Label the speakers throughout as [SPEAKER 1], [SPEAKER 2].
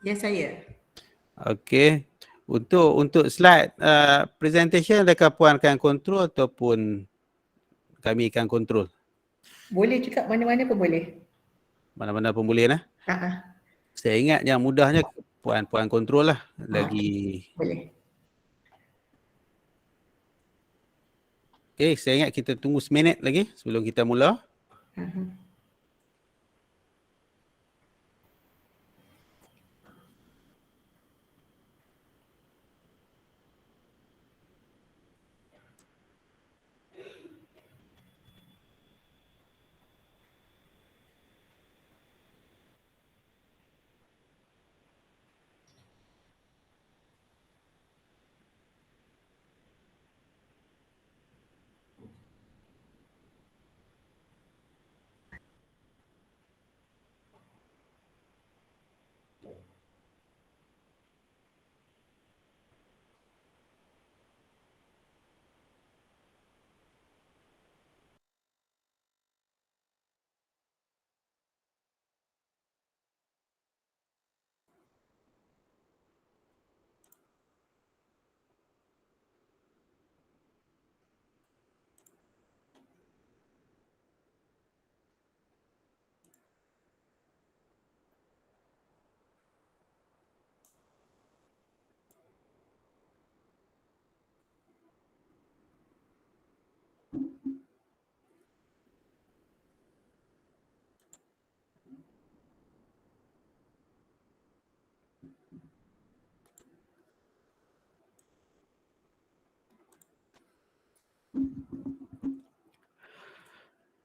[SPEAKER 1] Ya, saya.
[SPEAKER 2] Okey. Untuk slide presentation, adakah Puan akan kontrol ataupun kami akan kontrol?
[SPEAKER 1] Boleh juga mana-mana pun boleh.
[SPEAKER 2] Mana-mana pun boleh lah.
[SPEAKER 1] Ah,
[SPEAKER 2] Saya ingat yang mudahnya Puan kontrol lah.
[SPEAKER 1] okey. Boleh.
[SPEAKER 2] Okey, saya ingat kita tunggu seminit lagi sebelum kita mula.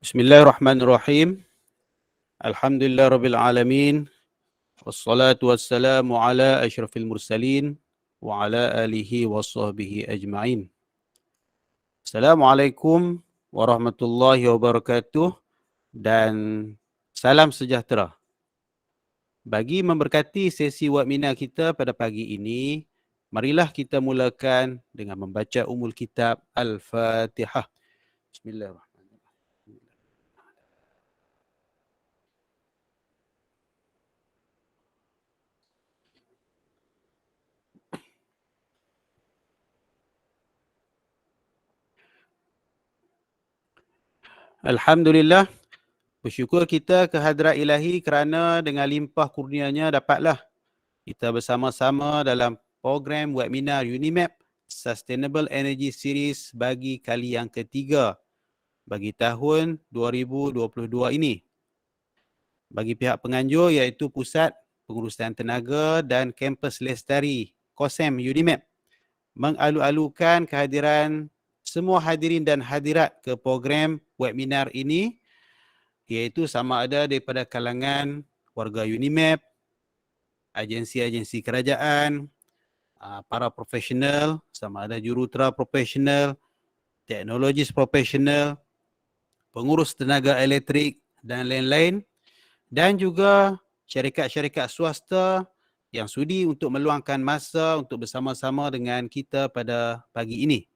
[SPEAKER 2] Bismillahirrahmanirrahim. Alhamdulillah Rabbil Alamin. Wassalatu wassalamu ala asyrafil mursalin wa ala alihi wa sahbihi ajma'in. Assalamualaikum warahmatullahi wabarakatuh dan salam sejahtera. Bagi memberkati sesi webinar kita pada pagi ini, marilah kita mulakan dengan membaca Ummul Kitab Al-Fatihah. Bismillahirrahmanirrahim. Alhamdulillah, bersyukur kita ke hadrat ilahi kerana dengan limpah kurnianya dapatlah kita bersama-sama dalam program webinar UniMAP Sustainable Energy Series bagi kali yang ketiga bagi tahun 2022 ini. Bagi pihak penganjur iaitu Pusat Pengurusan Tenaga dan Kampus Lestari KOSEM UniMAP mengalu-alukan kehadiran semua hadirin dan hadirat ke program webinar ini, iaitu sama ada daripada kalangan warga UniMAP, agensi-agensi kerajaan, para profesional, sama ada jurutera profesional, teknologis profesional, pengurus tenaga elektrik dan lain-lain, dan juga syarikat-syarikat swasta yang sudi untuk meluangkan masa untuk bersama-sama dengan kita pada pagi ini.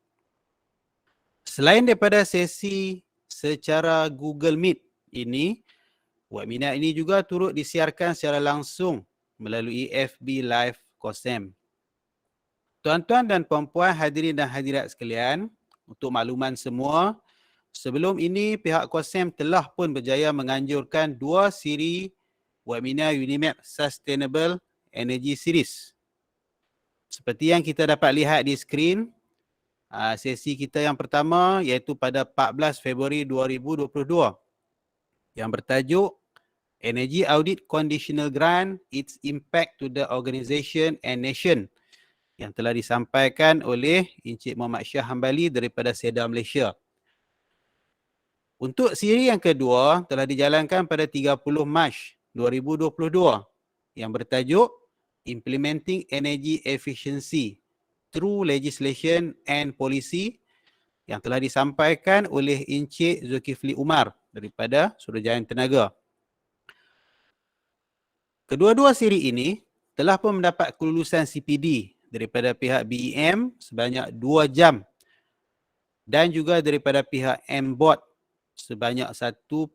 [SPEAKER 2] Selain daripada sesi secara Google Meet ini, webinar ini juga turut disiarkan secara langsung melalui FB Live KOSEM. Tuan-tuan dan puan-puan hadirin dan hadirat sekalian, untuk makluman semua, sebelum ini pihak KOSEM telah pun berjaya menganjurkan 2 siri webinar UniMAP Sustainable Energy Series. Seperti yang kita dapat lihat di skrin, sesi kita yang pertama iaitu pada 14 Februari 2022 yang bertajuk Energy Audit Conditional Grant, Its Impact to the Organisation and Nation, yang telah disampaikan oleh Encik Muhammad Shah Hambali daripada Seda Malaysia. Untuk siri yang kedua telah dijalankan pada 30 Mac 2022 yang bertajuk Implementing Energy Efficiency Through Legislation and Policy, yang telah disampaikan oleh Encik Zulkifli Umar daripada Suruhanjaya Tenaga. Kedua-dua siri ini telah pun mendapat kelulusan CPD daripada pihak BEM sebanyak 2 jam dan juga daripada pihak MBOT sebanyak 1.5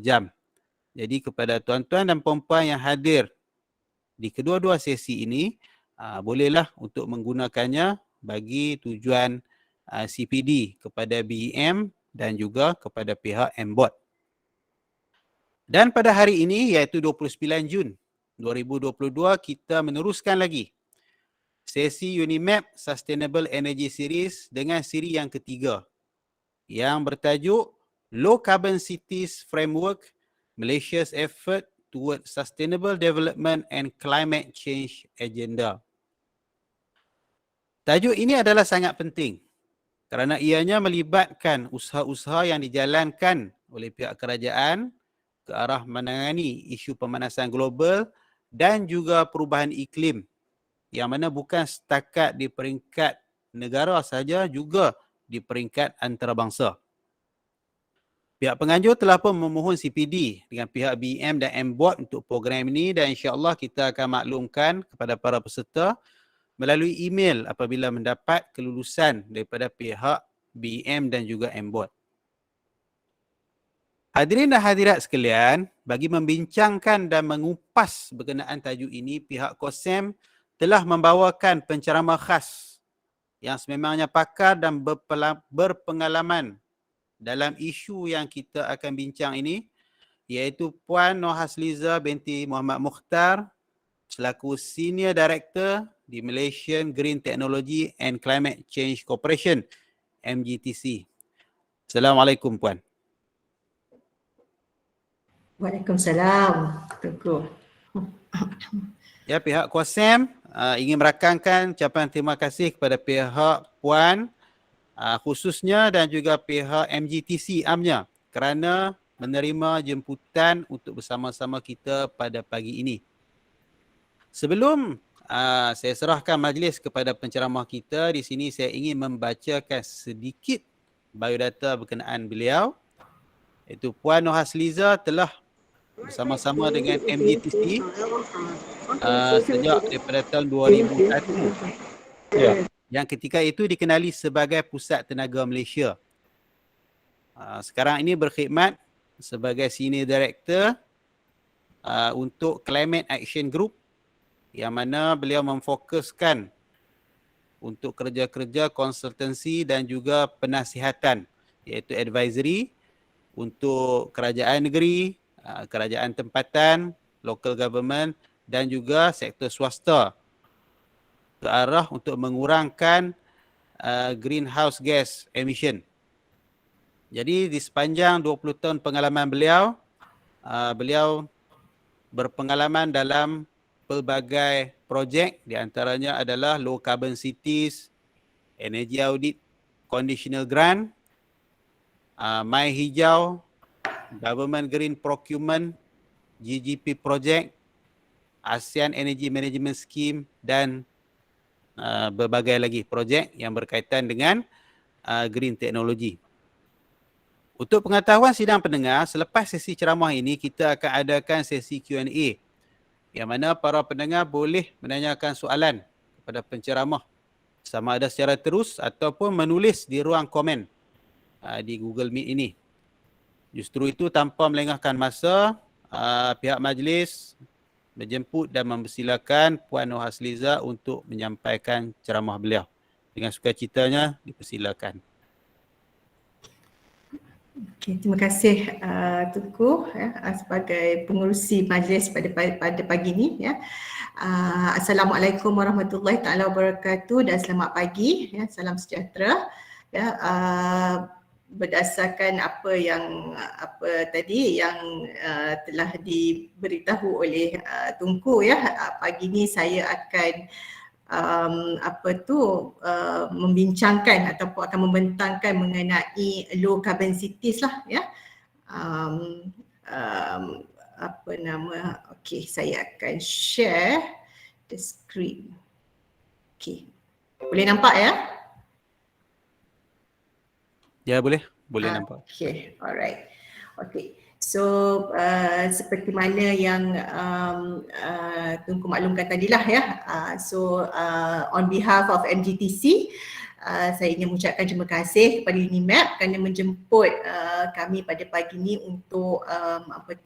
[SPEAKER 2] jam. Jadi kepada tuan-tuan dan puan-puan yang hadir di kedua-dua sesi ini bolehlah untuk menggunakannya bagi tujuan CPD kepada BEM dan juga kepada pihak MBOT. Dan pada hari ini iaitu 29 Jun 2022 kita meneruskan lagi sesi UniMAP Sustainable Energy Series dengan siri yang ketiga yang bertajuk Low Carbon Cities Framework, Malaysia's Effort Toward Sustainable Development and Climate Change Agenda. Tajuk ini adalah sangat penting kerana ianya melibatkan usaha-usaha yang dijalankan oleh pihak kerajaan ke arah menangani isu pemanasan global dan juga perubahan iklim yang mana bukan setakat di peringkat negara sahaja, juga di peringkat antarabangsa. Pihak penganjur telah pun memohon CPD dengan pihak BEM dan MBOT untuk program ini dan insya-Allah kita akan maklumkan kepada para peserta melalui email apabila mendapat kelulusan daripada pihak BEM dan juga MBOT. Hadirin dan hadirat sekalian, bagi membincangkan dan mengupas berkenaan tajuk ini, pihak KOSEM telah membawakan penceramah khas yang sememangnya pakar dan berpengalaman dalam isu yang kita akan bincang ini, iaitu Puan Nur Hasliza binti Muhammad Mukhtar selaku Senior Director di Malaysian Green Technology and Climate Change Corporation, MGTC. Assalamualaikum Puan.
[SPEAKER 1] Waalaikumsalam, Tunku.
[SPEAKER 2] Ya, pihak KOSEM ingin merakamkan ucapan terima kasih kepada pihak Puan khususnya dan juga pihak MGTC amnya kerana menerima jemputan untuk bersama-sama kita pada pagi ini. Sebelum saya serahkan majlis kepada penceramah kita, di sini saya ingin membacakan sedikit biodata berkenaan beliau. Iaitu Puan Nur Hasliza telah bersama-sama dengan MGTC sejak daripada tahun 2001. Yang ketika itu dikenali sebagai Pusat Tenaga Malaysia. Sekarang ini berkhidmat sebagai Senior Director untuk Climate Action Group yang mana beliau memfokuskan untuk kerja-kerja konsultansi dan juga penasihatan iaitu advisory untuk kerajaan negeri, kerajaan tempatan, local government dan juga sektor swasta ke arah untuk mengurangkan greenhouse gas emission. Jadi di sepanjang 20 tahun pengalaman beliau, beliau berpengalaman dalam pelbagai projek, di antaranya adalah low carbon cities, energy audit, conditional grant, My Hijau, Government Green Procurement, GGP Project, ASEAN Energy Management Scheme dan berbagai lagi projek yang berkaitan dengan green technology. Untuk pengetahuan sidang pendengar, selepas sesi ceramah ini kita akan adakan sesi Q&A yang mana para pendengar boleh menanyakan soalan kepada penceramah sama ada secara terus ataupun menulis di ruang komen di Google Meet ini. Justru itu tanpa melengahkan masa, pihak majlis menjemput dan mempersilakan Puan Nur Hasliza untuk menyampaikan ceramah beliau. Dengan sukacitanya dipersilakan.
[SPEAKER 1] Okay, terima kasih Tunku sebagai pengerusi majlis pada pagi ini. Assalamualaikum warahmatullahi taala wabarakatuh dan selamat pagi. Salam sejahtera. Berdasarkan apa tadi yang telah diberitahu oleh Tunku pagi ini saya akan membincangkan ataupun akan membentangkan mengenai low carbon cities lah okey, saya akan share the screen. Okey, boleh nampak ya?
[SPEAKER 2] Ya, boleh nampak.
[SPEAKER 1] Okay, alright. Okay, so seperti mana yang Tunku maklumkan tadilah on behalf of MGTC, Saya ingin mengucapkan terima kasih kepada UniMAP kerana menjemput kami pada pagi ini untuk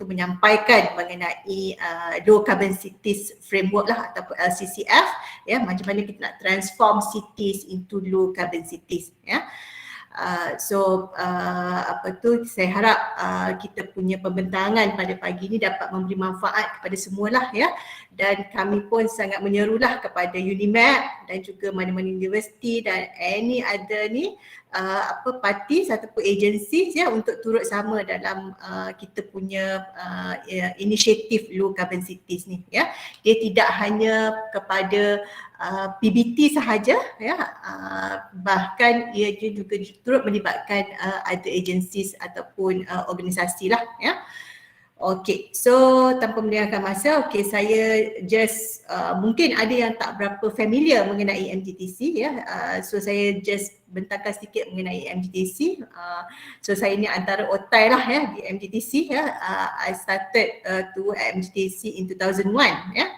[SPEAKER 1] menyampaikan mengenai Low Carbon Cities Framework lah ataupun LCCF, ya, macam mana kita nak transform cities into low carbon cities, ya. Saya harap kita punya pembentangan pada pagi ini dapat memberi manfaat kepada semualah, ya, dan kami pun sangat menyerulah kepada UniMAP dan juga mana-mana universiti dan any other ni parties ataupun agencies, ya, untuk turut sama dalam kita punya inisiatif low carbon cities ni, ya. Dia tidak hanya kepada PBT sahaja, ya, bahkan ia juga turut melibatkan other agencies ataupun organisasi lah, ya. Okey, so tanpa melengahkan masa, okey, saya just mungkin ada yang tak berapa familiar mengenai MGTC, ya. So saya just bentangkan sedikit mengenai MGTC. So saya ni antara otai lah, ya, di MGTC, ya. I started to MGTC in 2001, ya.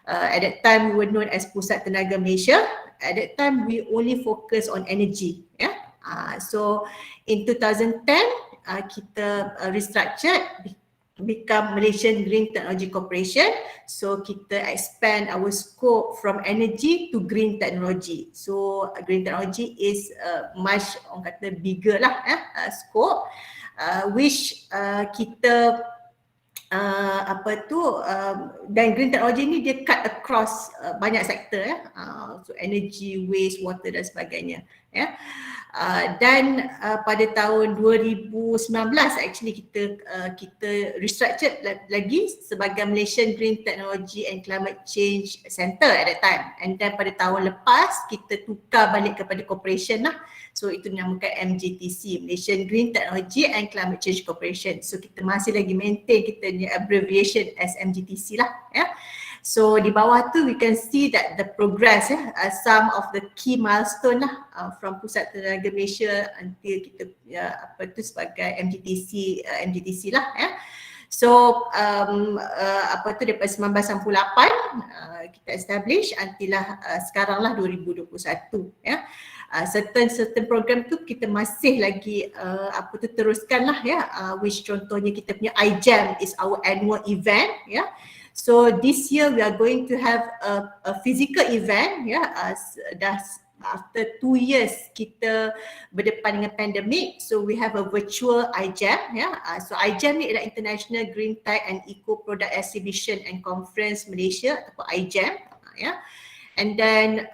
[SPEAKER 1] At that time we were known as Pusat Tenaga Malaysia. At that time we only focus on energy, ya. So in 2010 kita restructured, become Malaysian Green Technology Corporation. So kita expand our scope from energy to green technology. So green technology is much, orang kata, bigger lah, scope, which kita dan green technology ni dia cut across banyak sektor, ya. So energy, waste, water dan sebagainya, ya. Dan pada tahun 2019 actually kita restructured lagi sebagai Malaysian Green Technology and Climate Change Center at that time, and then pada tahun lepas kita tukar balik kepada corporation lah. So itu dinamakan MGTC, Malaysian Green Technology and Climate Change Corporation. So kita masih lagi maintain kita punya abbreviation as MGTC lah, ya. So di bawah tu we can see that the progress, ya, some of the key milestone lah from Pusat Tenaga Malaysia until kita sebagai MGTC lah, ya. So daripada 1998 kita establish until sekarang lah 2021, ya. Certain program tu kita masih lagi teruskan lah, ya, which contohnya kita punya iJam is our annual event, ya. So this year we are going to have a physical event, ya. After 2 years kita berdepan dengan pandemik, so we have a virtual iJam, ya. So iJam ni adalah International Green Tech and Eco Product Exhibition and Conference Malaysia ataupun iJam, ya. And then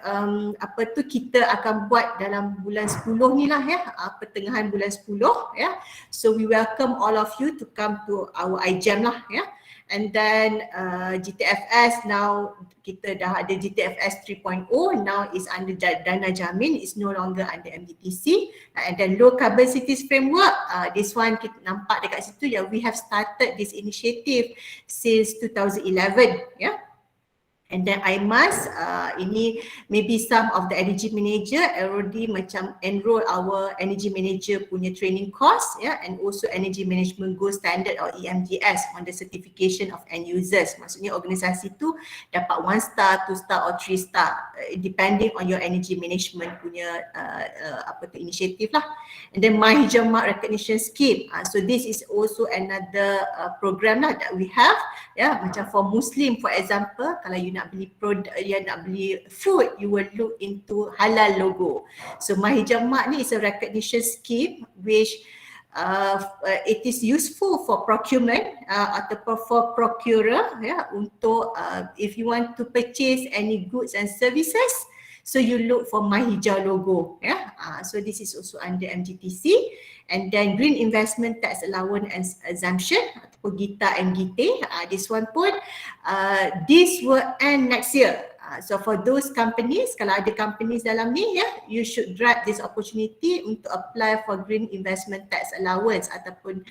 [SPEAKER 1] kita akan buat dalam bulan 10 ni lah, ya, pertengahan bulan 10, ya. So we welcome all of you to come to our iJam lah, ya. And then GTFS, now kita dah ada GTFS 3.0, now is under Dana Jamin, is no longer under MGTC. And then Low Carbon Cities Framework, this one kita nampak dekat situ, ya, we have started this initiative since 2011, ya. And then IMAS, ini maybe some of the energy manager already macam enroll our energy manager punya training course, ya, and also energy management gold standard or EMGS on the certification of end users. Maksudnya organisasi tu dapat 1 star, 2 star or 3 star depending on your energy management punya initiative lah. And then My Hijau Mark Recognition Scheme, so this is also another program lah that we have, ya. Macam for Muslim, for example, kalau you nak beli produk, nak beli food, you will look into halal logo. So My Hijau Mark ni is a recognition scheme which it is useful for procurement ataupun for procurer, ya, untuk if you want to purchase any goods and services, so you look for My Hijau logo, ya. So this is also under MGTC. And then Green Investment Tax Allowance and Exemption ataupun GITA and GITE, this one pun this will end next year. So for those companies, kalau ada companies dalam ni, ya, you should grab this opportunity untuk apply for Green Investment Tax Allowance ataupun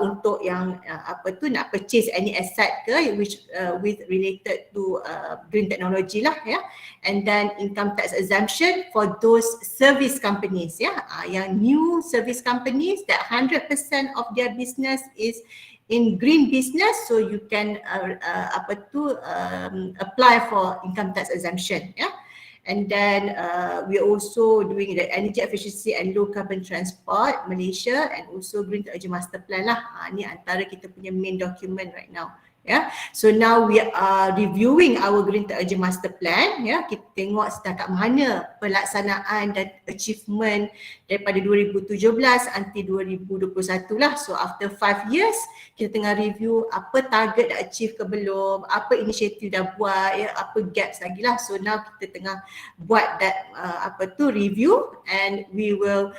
[SPEAKER 1] untuk yang nak purchase any asset ke which with related to green technology lah, ya. And then income tax exemption for those service companies, ya, yang new service companies that 100% of their business is in green business, so you can apply for income tax exemption, ya. And then we're also doing the energy efficiency and low carbon transport Malaysia, and also Green Technology Master Plan lah. Ni antara kita punya main document right now. Yeah. So now we are reviewing our Green Technology Master Plan. Yeah. Kita tengok setakat mana pelaksanaan dan achievement daripada 2017 until 2021 lah. So after 5 years, kita tengah review apa target dah achieve ke belum, apa inisiatif dah buat, ya, apa gaps lagi lah. So now kita tengah buat that review, and we will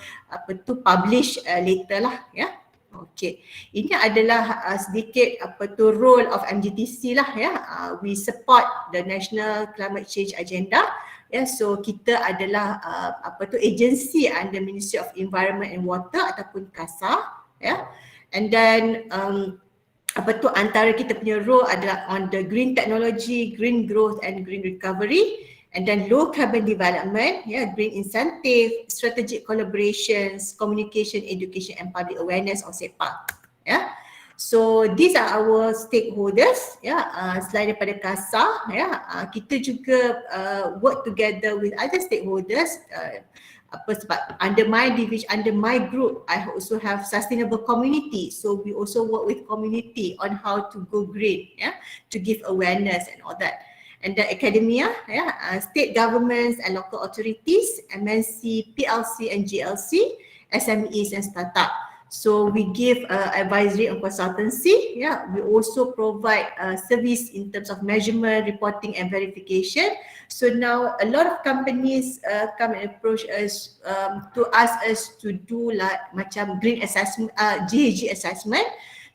[SPEAKER 1] publish later lah, ya. Okey, ini adalah sedikit role of MGTC lah, ya. We support the National Climate Change Agenda. Ya, so kita adalah agency under Ministry of Environment and Water ataupun KASA, ya. And then antara kita punya role adalah on the green technology, green growth and green recovery, and then low carbon development, ya, green incentive, strategic collaborations, communication, education and public awareness or SEPA, ya. So these are our stakeholders, ya. Selain daripada KASA, ya, kita juga work together with other stakeholders. Sebab under my division, under my group, I also have sustainable community. So we also work with community on how to go green, yeah, to give awareness and all that. And the academia, yeah, state governments and local authorities, MNC, PLC and GLC, SMEs and startup. So we give advisory and consultancy. Yeah, we also provide service in terms of measurement, reporting and verification. So now a lot of companies come and approach us to ask us to do like macam green assessment, GHG assessment.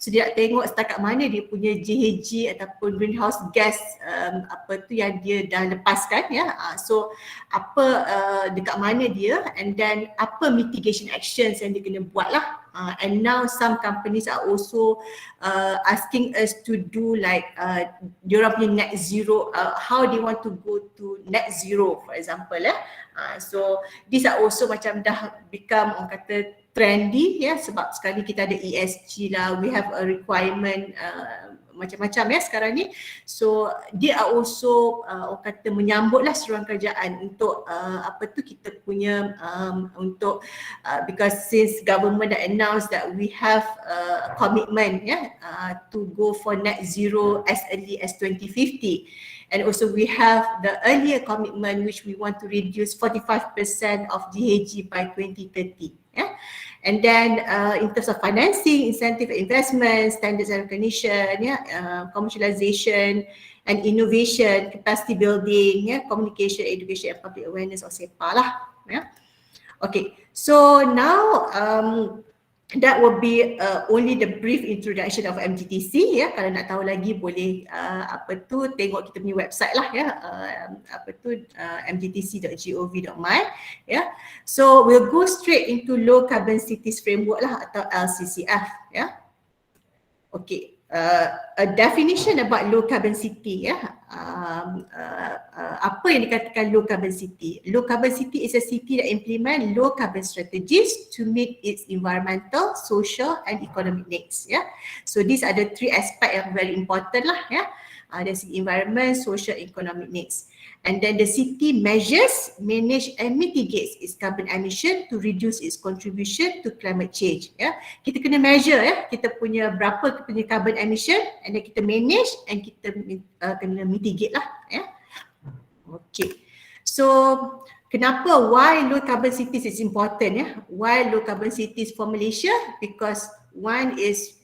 [SPEAKER 1] So dia nak tengok setakat mana dia punya GHG ataupun greenhouse gas yang dia dah lepaskan, ya. So apa dekat mana dia, and then apa mitigation actions yang dia kena buat lah. And now some companies are also asking us to do like diorang punya net zero, how they want to go to net zero for example, so these are also macam dah become orang kata trendy, ya, sebab sekarang ni kita ada ESG lah, we have a requirement macam-macam, ya, sekarang ni. So dia are also orang kata menyambut lah seruan kerajaan untuk kita punya untuk because since government dah announce that we have commitment, ya, to go for net zero as early as 2050. And also we have the earlier commitment which we want to reduce 45% of GHG by 2030. Yeah? And then in terms of financing, incentive investment, standards and recognition, commercialization and innovation, capacity building, communication, education and public awareness or SEPA lah. Okay, so now that will be only the brief introduction of MGTC, ya. Kalau nak tahu lagi boleh tengok kita punya website lah, ya, mgtc.gov.my, ya. So we'll go straight into low carbon cities framework lah atau LCCF, ya. Okay, a definition about low carbon city, ya. Apa yang dikatakan low carbon city? Low carbon city is a city that implement low carbon strategies to meet its environmental, social and economic needs, ya. So these are the three aspects yang very important lah, ya. There's environment, social, economic needs. And then the city measures, manage and mitigates its carbon emission to reduce its contribution to climate change, ya. Kita kena measure, ya, kita punya berapa kita punya carbon emission, and then kita manage and kita kena mitigate lah, ya. Okay, so kenapa, why low carbon cities is important, ya? Why low carbon cities for Malaysia? Because one is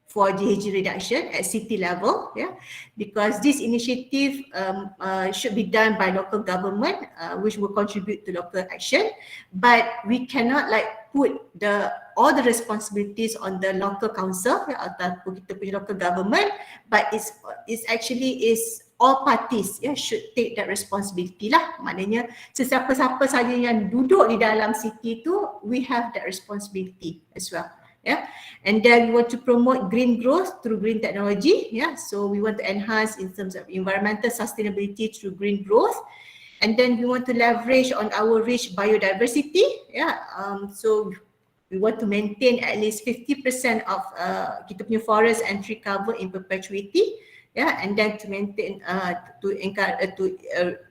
[SPEAKER 1] for GHG reduction at city level, yeah, because this initiative should be done by local government, which will contribute to local action, but we cannot like put all the responsibilities on the local council, ataupun kita punya local government, but it's actually all parties, yeah, should take that responsibility lah. Maknanya sesiapa-siapa saja yang duduk di dalam city tu, we have that responsibility as well. Yeah, and then we want to promote green growth through green technology. Yeah, so we want to enhance in terms of environmental sustainability through green growth, and then we want to leverage on our rich biodiversity. Yeah, so we want to maintain at least 50% of kita punya forest and tree cover in perpetuity. and then to maintain to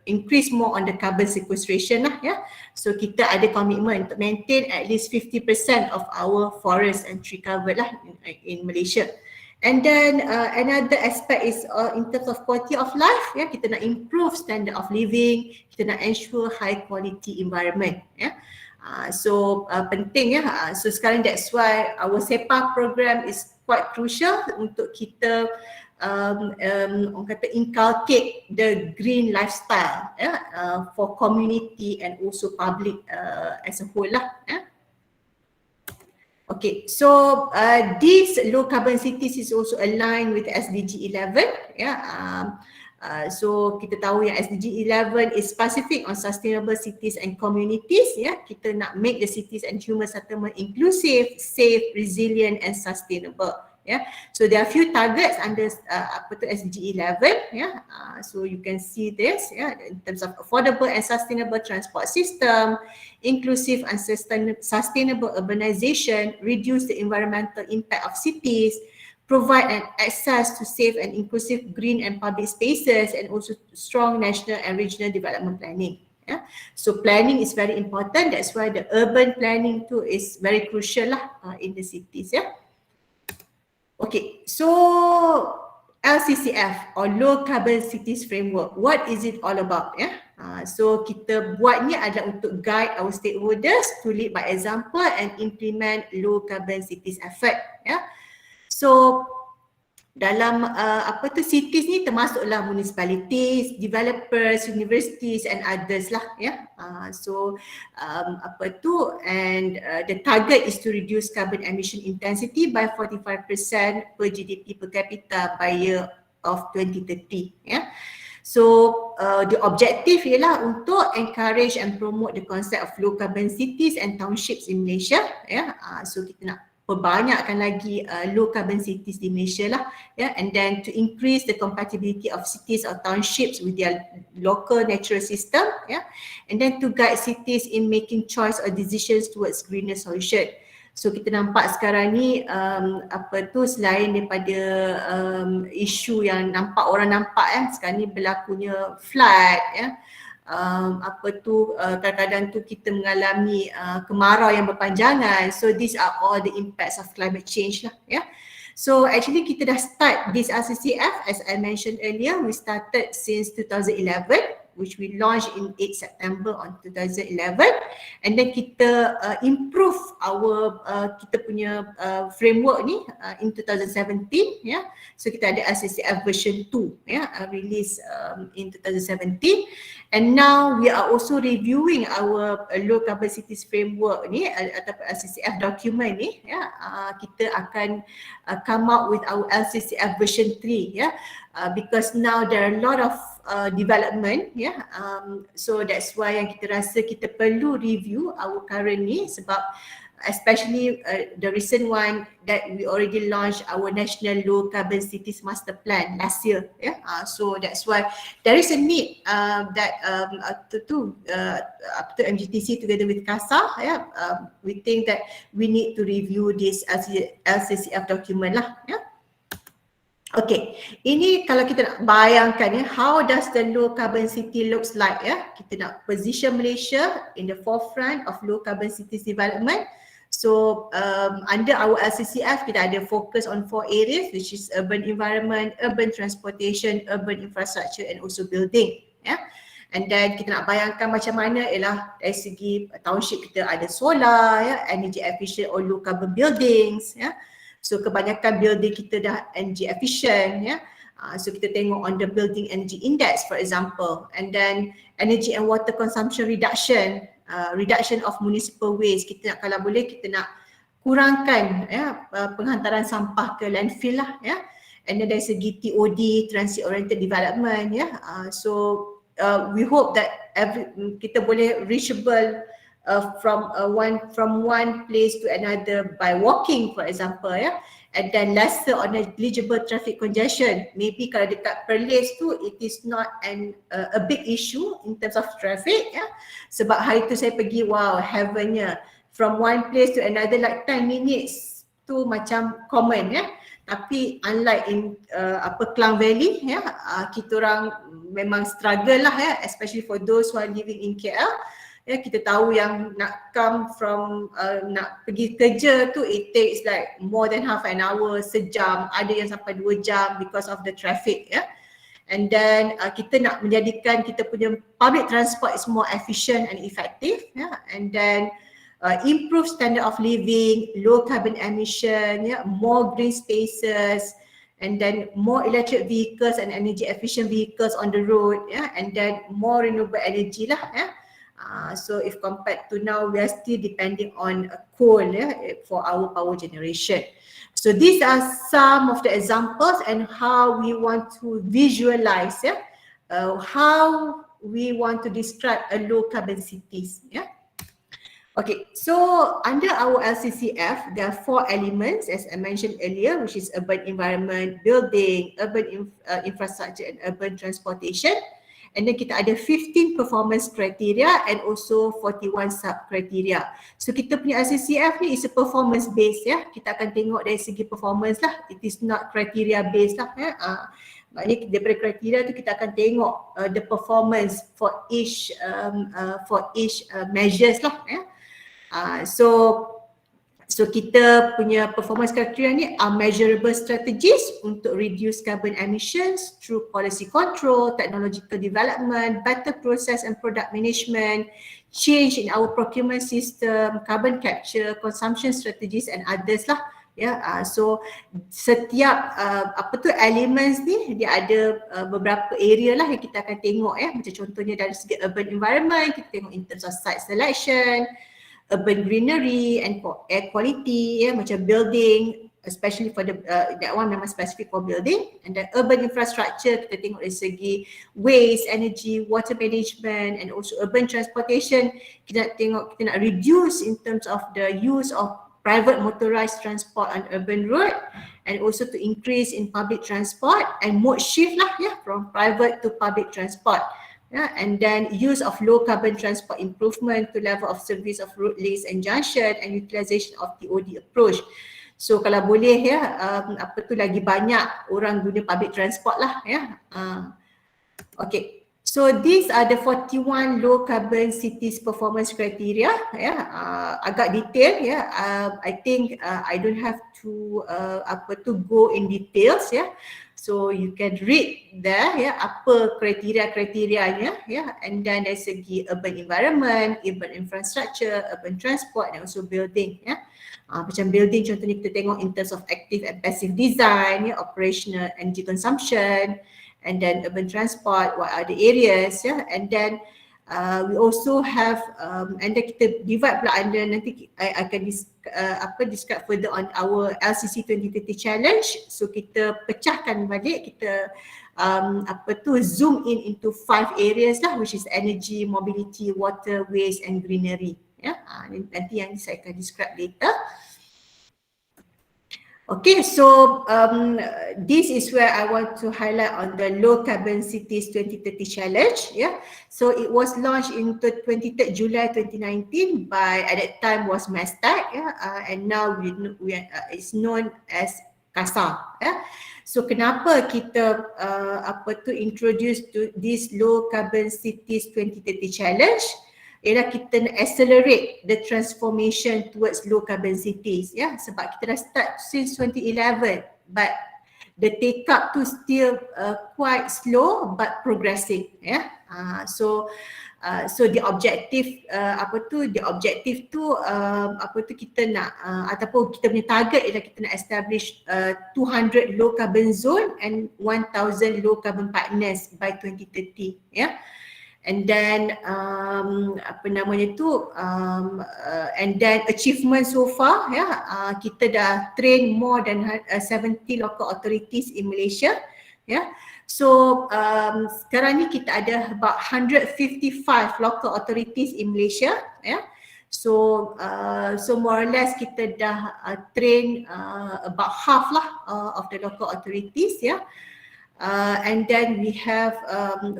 [SPEAKER 1] increase more on the carbon sequestration lah, So kita ada komitmen untuk maintain at least 50% of our forest and tree cover lah in Malaysia. And then another aspect is in terms of quality of life, kita nak improve standard of living, kita nak ensure high quality environment, So penting so sekarang that's why our SEPA program is quite crucial untuk kita orang kata inculcate the green lifestyle for community and also public as a whole lah. Okay, so this low carbon cities is also aligned with SDG 11. So kita tahu yang SDG 11 is specific on sustainable cities and communities. Kita nak make the cities and human settlement inclusive, safe, resilient and sustainable. So there are few targets under SDG 11. So you can see this in terms of affordable and sustainable transport system, inclusive and sustainable urbanization, reduce the environmental impact of cities, provide an access to safe and inclusive green and public spaces, and also strong national and regional development planning. So planning is very important. That's why the urban planning too is very crucial in the cities. Okay, so LCCF or Low Carbon Cities Framework, what is it all about? So kita buat ni adalah untuk guide our stakeholders to lead by example and implement low carbon cities effort. So dalam cities ni termasuklah municipalities, developers, universities and others lah and the target is to reduce carbon emission intensity by 45% per GDP per capita by year of 2030. So the objective ialah untuk encourage and promote the concept of low carbon cities and townships in Malaysia. So kita nak perbanyakkan lagi low carbon cities di Malaysia lah, and then to increase the compatibility of cities or townships with their local natural system, and then to guide cities in making choice or decisions towards greener solution. So kita nampak sekarang ni selain daripada isu yang orang nampak sekarang ni berlakunya flood, kadang-kadang tu kita mengalami kemarau yang berpanjangan. So these are all the impacts of climate change lah. So actually kita dah start this LCCF as I mentioned earlier. We started since 2011, which we launched in 8 September on 2011, and then kita improve our kita punya framework ni in 2017. So kita ada LCCF version 2 release in 2017, and now we are also reviewing our low carbon cities framework ni ataupun LCCF document ni. Kita akan come out with our LCCF version 3 because now there are a lot of development, so that's why yang kita rasa kita perlu review our current ni, sebab especially the recent one that we already launched our national low carbon cities master plan last year. So that's why there is a need that after MGTC together with CASA, we think that we need to review this LCCF document lah. Okay, ini kalau kita nak bayangkan how does the low carbon city looks like. Kita nak position Malaysia in the forefront of low carbon cities development. So under our LCCF kita ada focus on 4 areas, which is urban environment, urban transportation, urban infrastructure and also building. And then kita nak bayangkan macam mana ialah dari segi township kita ada solar, energy efficient or low carbon buildings. So kebanyakan building kita dah energy efficient. So kita tengok on the building energy index for example, and then energy and water consumption reduction, reduction of municipal waste. Kita nak, kalau boleh kita nak kurangkan penghantaran sampah ke landfill lah. And then dari segi TOD, transit oriented development. So we hope that kita boleh reachable from one place to another by walking for example, and then lesser on negligible traffic congestion. Maybe kalau dekat Perlis tu it is not a big issue in terms of traffic, sebab hari tu saya pergi, wow, heavennya, from one place to another like 10 minutes tu macam common. Tapi unlike in Klang Valley ya, kita orang memang struggle lah ya, especially for those who are living in KL. Ya, kita tahu yang nak come from nak pergi kerja tu it takes like more than half an hour, sejam, ada yang sampai 2 jam because of the traffic ya. And then kita nak menjadikan kita punya public transport is more efficient and effective ya. And then improve standard of living, low carbon emission, more green spaces, and then more electric vehicles and energy efficient vehicles on the road, and then more renewable energy lah. So if compared to now, we are still depending on coal for our power generation. So these are some of the examples and how we want to visualize how we want to describe a low carbon cities. Okay, so under our LCCF, there are 4 elements as I mentioned earlier, which is urban environment, building, urban infrastructure and urban transportation. And then kita ada 15 performance criteria and also 41 sub-criteria. So kita punya LCCF ni is a performance based ya. Kita akan tengok dari segi performance lah. It is not criteria based lah ya. Maknanya daripada kriteria tu kita akan tengok the performance for each measures lah ya. So kita punya performance criteria ni are measurable strategies untuk reduce carbon emissions through policy control, technological development, better process and product management, change in our procurement system, carbon capture, consumption strategies and others lah. So setiap elements ni dia ada beberapa area lah yang kita akan tengok macam contohnya dari segi urban environment, kita tengok in terms of site selection, urban greenery and air quality macam building, especially for the that one memang specific for building. And then urban infrastructure kita tengok dari segi waste, energy, water management and also urban transportation. Kita nak tengok, kita nak reduce in terms of the use of private motorized transport on urban road and also to increase in public transport and mode shift lah from private to public transport. And then use of low carbon transport improvement to level of service of road links and junction and utilization of TOD approach. So kalau boleh lagi banyak orang guna public transport lah Okay, so these are the 41 low carbon cities performance criteria agak detail I think I don't have to go in details So you can read there apa kriteria-kriterianya and then dari segi urban environment, urban infrastructure, urban transport and also building macam building contohnya kita tengok in terms of active and passive design operational energy consumption, and then urban transport, what are the areas and then we also have and then kita divide pula under, nanti I akan describe further on our LCC 2030 challenge. So kita pecahkan balik, kita zoom in into 5 areas lah, which is energy, mobility, water, waste and greenery nanti yang saya akan describe later. Okay, so this is where I want to highlight on the Low Carbon Cities 2030 Challenge. So it was launched in 23rd July 2019 by, at that time was Mastec, and now it's known as CASA. So kenapa kita introduce to this Low Carbon Cities 2030 Challenge? Ialah kita nak accelerate the transformation towards low carbon cities sebab kita dah start since 2011 but the take up tu still quite slow but progressing so the objective kita nak ataupun kita punya target ialah kita nak establish 200 low carbon zone and 1000 low carbon partners by 2030 and then and then achievement so far kita dah train more than 70 local authorities in Malaysia so sekarang ni kita ada about 155 local authorities in Malaysia so more or less kita dah train about half lah of the local authorities and then we have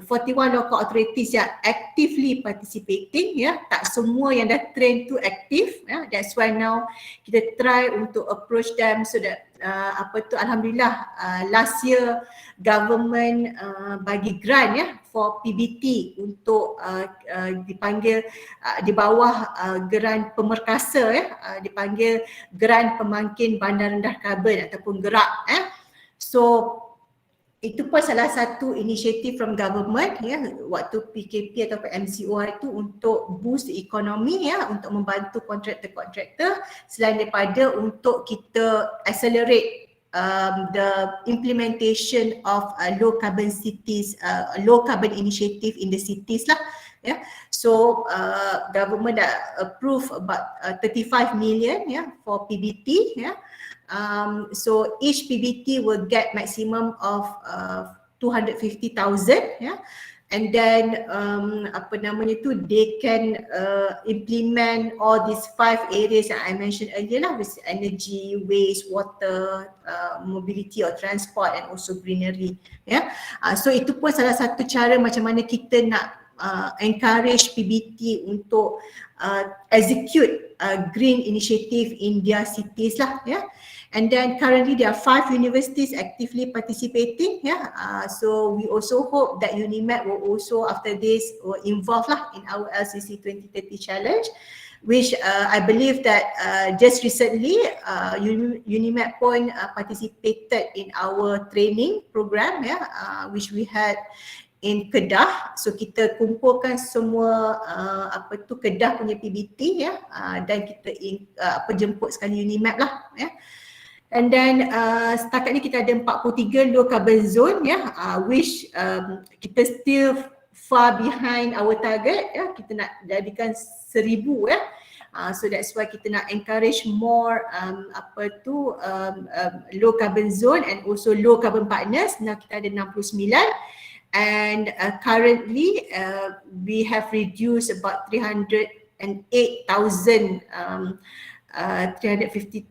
[SPEAKER 1] 41 local authorities yang actively participating tak semua yang dah train tu aktif that's why now kita try untuk approach them so that alhamdulillah last year government bagi grant ya for PBT untuk dipanggil di bawah grant pemerkasa ya, dipanggil grant pemangkin bandar rendah karbon ataupun gerak ya. So itu pun salah satu inisiatif from government ya waktu PKP atau MCO itu untuk boost ekonomi ya, untuk membantu kontraktor-kontraktor selain daripada untuk kita accelerate the implementation of low carbon cities, low carbon initiative in the cities lah ya. So government dah approve about 35 million ya for PBT ya. So each PBT will get maximum of 250,000 yeah, and then they can implement all these 5 areas that I mentioned earlier lah, with energy, waste, water, mobility or transport and also greenery yeah. So itu pun salah satu cara macam mana kita nak encourage PBT untuk execute green initiative in their cities lah yeah. And then currently there are 5 universities actively participating yeah. So we also hope that UniMAP will also after this will involve lah in our LCC 2030 challenge, which I believe that just recently UniMAP pun participated in our training program yeah, which we had in Kedah. So kita kumpulkan semua Kedah punya PBT ya, dan kita jemput sekali UniMAP lah ya. And then setakat ni kita ada 43 low carbon zone ya, which kita still far behind our target ya, kita nak jadikan 1000 ya. So that's why kita nak encourage more low carbon zone and also low carbon partners. Now kita ada 69 and currently we have reduced about 308,353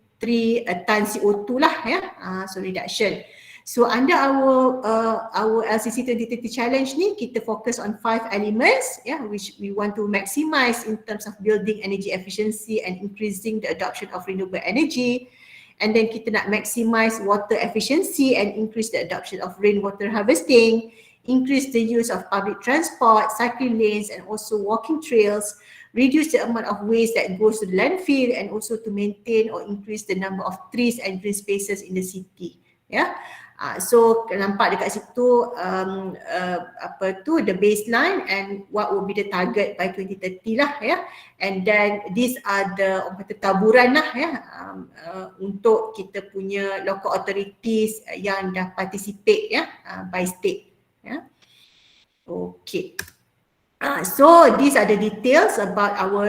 [SPEAKER 1] ton CO2 lah ya, so reduction. So under our LCC 2030 challenge ni kita focus on 5 elements yeah, which we want to maximize in terms of building energy efficiency and increasing the adoption of renewable energy. And then kita nak maximize water efficiency and increase the adoption of rainwater harvesting, increase the use of public transport, cycling lanes and also walking trails, reduce the amount of waste that goes to the landfill and also to maintain or increase the number of trees and green spaces in the city. Yeah. So nampak dekat situ the baseline and what will be the target by 2030 lah ya. And then these are the taburan lah ya, untuk kita punya local authorities yang dah participate ya, by state ya. Okay. So these are the details about our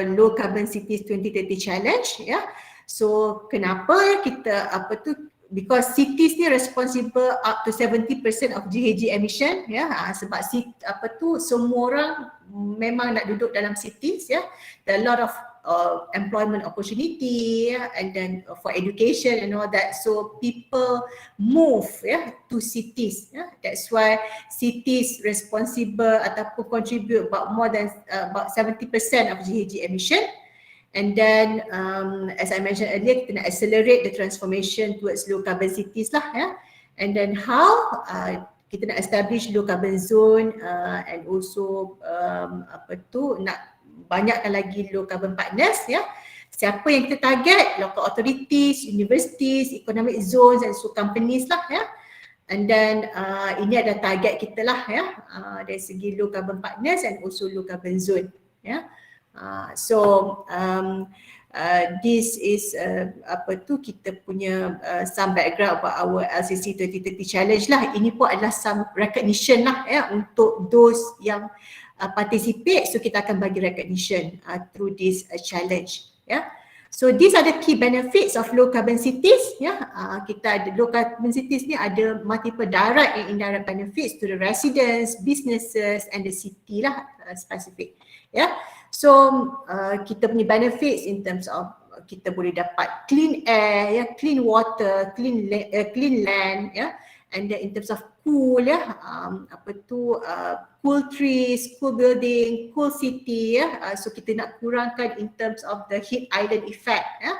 [SPEAKER 1] low carbon cities 2030 challenge ya. So kenapa kita because cities ni responsible up to 70% of GHG emission ya, sebab semua orang memang nak duduk dalam cities ya. There are a lot of employment opportunity and then for education and all that, so people move to cities that's why cities responsible ataupun contribute about more than about 70% of GHG emission. And then as I mentioned earlier, kita nak accelerate the transformation towards low carbon cities lah ya. And then how kita nak establish low carbon zone and also nak banyakkan lagi low carbon partners ya. Siapa yang kita target? Local authorities, universities, economic zones and so companies lah ya. And then ini adalah target kita lah ya, dari segi low carbon partners and also low carbon zone ya. This is kita punya some background about our LCC 2030 challenge lah. Ini pun adalah some recognition lah ya untuk those yang participate, so kita akan bagi recognition through this challenge ya. So these are the key benefits of low carbon cities ya. Kita ada low carbon cities ni ada multiple direct and indirect benefits to the residents, businesses and the city lah specific ya. So kita punya benefits in terms of kita boleh dapat clean air ya, clean water, clean land ya, and then in terms of cool ya, cool trees, cool building, cool city ya. So kita nak kurangkan in terms of the heat island effect ya.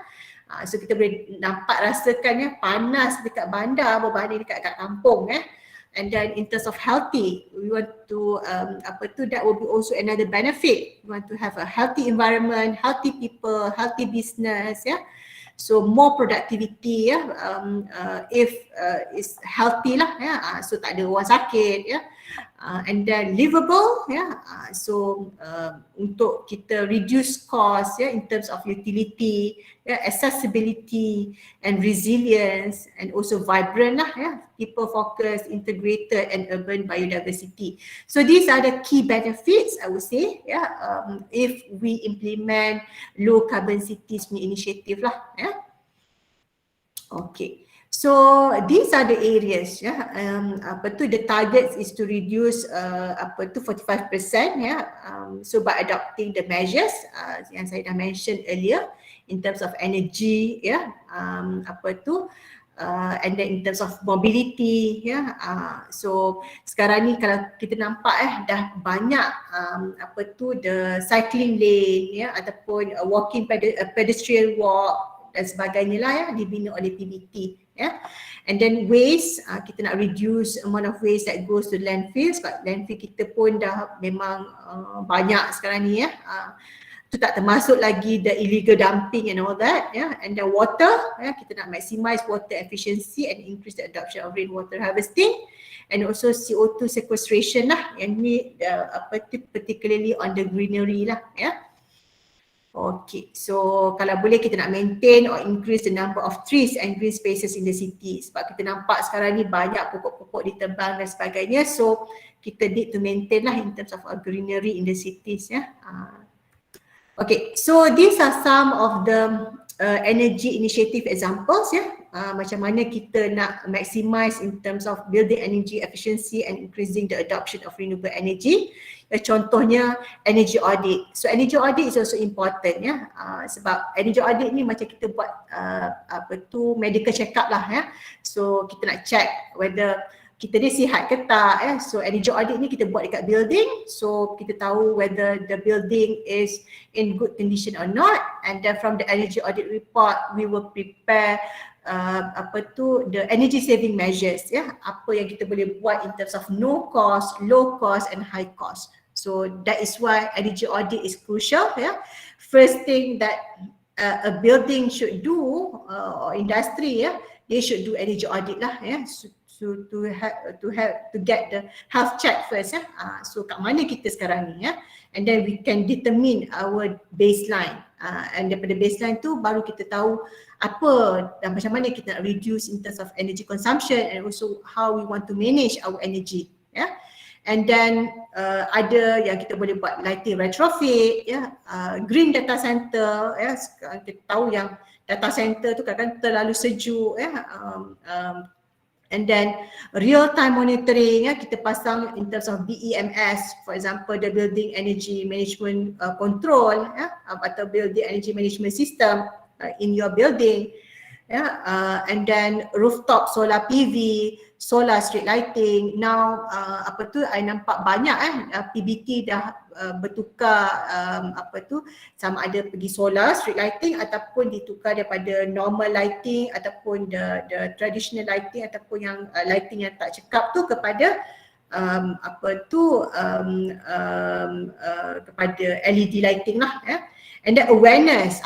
[SPEAKER 1] So kita boleh nampak rasakan ya, panas dekat bandar berbanding dekat kampung And then in terms of healthy, we want to that will be also another benefit. We want to have a healthy environment, healthy people, healthy business So more productivity if is healthy lah so tak ada orang sakit and then livable so untuk kita reduce cost in terms of utility accessibility and resilience and also vibrant lah people focused, integrated and urban biodiversity. So these are the key benefits I would say if we implement low carbon cities initiative lah Okay. So these are the areas the targets is to reduce 45% so by adopting the measures yang saya dah mention earlier in terms of energy and then in terms of mobility so sekarang ni kalau kita nampak dah banyak the cycling lane ataupun walking pedestrian walk dan sebagainya lah dibina oleh PBT and then waste kita nak reduce amount of waste that goes to landfill sebab landfill kita pun dah memang banyak sekarang ni itu tak termasuk lagi the illegal dumping and all that and the water kita nak maximize water efficiency and increase the adoption of rainwater harvesting and also CO2 sequestration lah yang ni particularly on the greenery lah Okay, so kalau boleh kita nak maintain or increase the number of trees and green spaces in the city sebab kita nampak sekarang ni banyak pokok-pokok ditebang dan sebagainya so kita need to maintain lah in terms of greenery in the cities Okay, so these are some of the energy initiative examples macam mana kita nak maximize in terms of building energy efficiency and increasing the adoption of renewable energy. Contohnya energy audit. So energy audit is also important sebab energy audit ni macam kita buat medical check up lah So kita nak check whether kita ni sihat ke tak So energy audit ni kita buat dekat building so kita tahu whether the building is in good condition or not and then from the energy audit report we will prepare the energy saving measures apa yang kita boleh buat in terms of no cost, low cost and high cost. So that is why energy audit is crucial First thing that a building should do or industry they should do energy audit lah So to get the health check first so kat mana kita sekarang ni and then we can determine our baseline and daripada baseline tu baru kita tahu apa dan macam mana kita nak reduce in terms of energy consumption and also how we want to manage our energy and then ada yang kita boleh buat lighting retrofit green data center sekarang kita tahu yang data center tu kadang-kadang terlalu sejuk and then real time monitoring kita pasang in terms of BEMS for example the building energy management control atau building energy management system in your building and then rooftop solar PV, solar street lighting. Now I nampak banyak PBT dah bertukar sama ada pergi solar street lighting ataupun ditukar daripada normal lighting ataupun the traditional lighting ataupun yang lighting yang tak cekap tu kepada kepada LED lighting lah and then awareness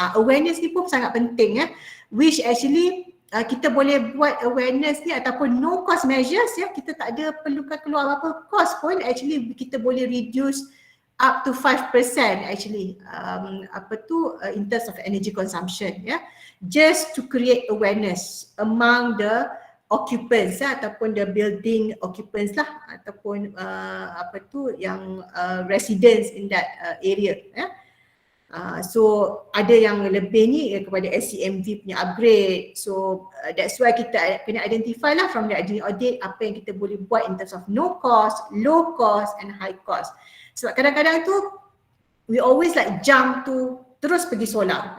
[SPEAKER 1] ni pun sangat penting which actually kita boleh buat awareness ni ataupun no cost measures kita tak ada perlukan keluar apa cost pun actually kita boleh reduce up to 5% actually in terms of energy consumption just to create awareness among the occupants ataupun the building occupants lah ataupun yang residents in that area so ada yang lebih ni kepada SCMV punya upgrade so that's why kita kena identify lah from the audit apa yang kita boleh buat in terms of no cost, low cost and high cost sebab kadang-kadang tu we always like jump to terus pergi solar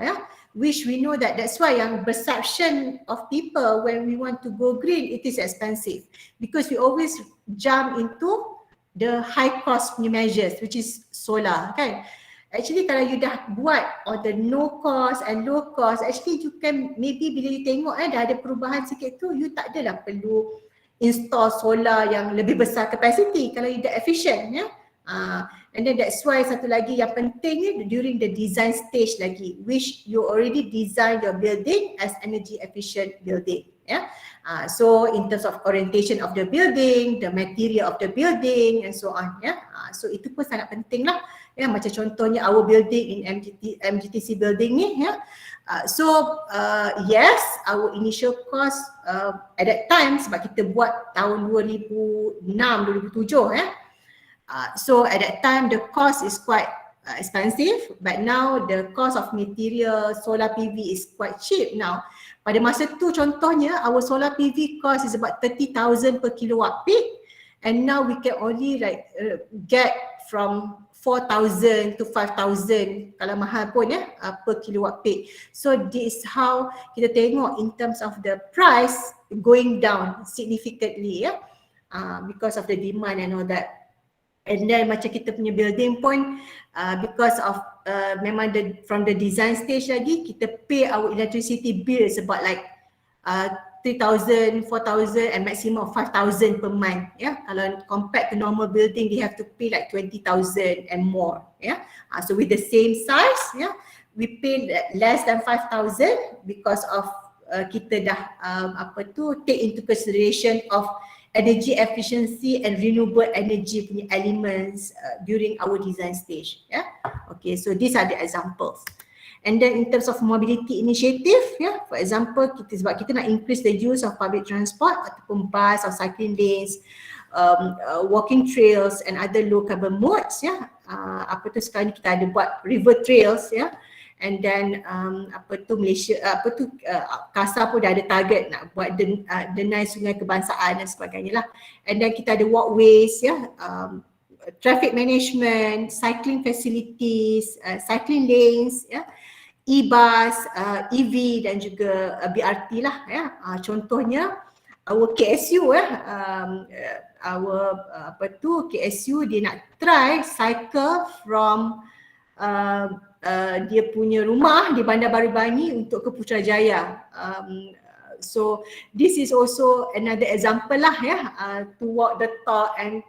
[SPEAKER 1] which we know that's why yang perception of people when we want to go green it is expensive because we always jump into the high cost new measures which is solar kan Actually kalau you dah buat on the no cost and low cost, actually you can maybe bila you tengok dah ada perubahan sikit tu, you tak adalah perlu install solar yang lebih besar capacity kalau you dah efficient ya. And then that's why satu lagi yang penting ni during the design stage lagi, which you already design your building as energy efficient building ya. So in terms of orientation of the building, the material of the building and so on ya. So itu pun sangat penting lah ya, macam contohnya our building in MGTC building ni ya. Yes, our initial cost at that time sebab kita buat tahun 2006 2007 ya. So at that time the cost is quite expensive, but now the cost of material solar PV is quite cheap now. Pada masa tu contohnya our solar PV cost is about 30,000 per kilowatt peak, and now we can only get from 4,000 to 5,000 kalau mahal pun ya per kilowatt peak. So this is how kita tengok in terms of the price going down significantly ya, because of the demand and all that. And then macam kita punya building pun because of memang from the design stage lagi kita pay our electricity bill is about like 3,000, 4,000 and maximum of 5,000 per month ya. Kalau compared to normal building they have to pay like 20,000 and more ya. So with the same size ya, we pay less than 5,000 because of kita dah take into consideration of energy efficiency and renewable energy punya elements during our design stage ya. Okay, so these are the examples. And then in terms of mobility initiative ya, for example sebab kita nak increase the use of public transport ataupun bus or cycling lanes, walking trails and other low carbon modes ya. Sekarang ni kita ada buat river trails ya. And then Malaysia KASA pun dah ada target nak buat denai sungai kebangsaan dan sebagainya lah. And then kita ada walkways ya, traffic management, cycling facilities, cycling lanes ya, e-bus, EV dan juga BRT lah ya. Contohnya our KSU ya, KSU dia nak try cycle from dia punya rumah di Bandar Baru Bangi untuk ke Putrajaya. So this is also another example lah ya, to walk the talk and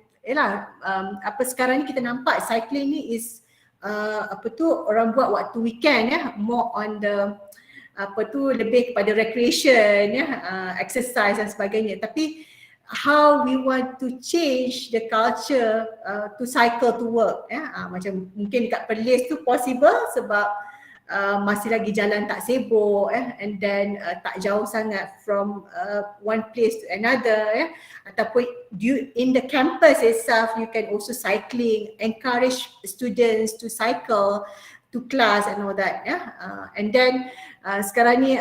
[SPEAKER 1] sekarang ni kita nampak cycling ni is orang buat waktu weekend ya, more on the lebih kepada recreation ya, exercise dan sebagainya. Tapi how we want to change the culture to cycle to work macam mungkin dekat Perlis tu possible sebab masih lagi jalan tak sibuk and then tak jauh sangat from one place to another ataupun in the campus itself you can also cycling, encourage students to cycle to class and all that and then sekarang ni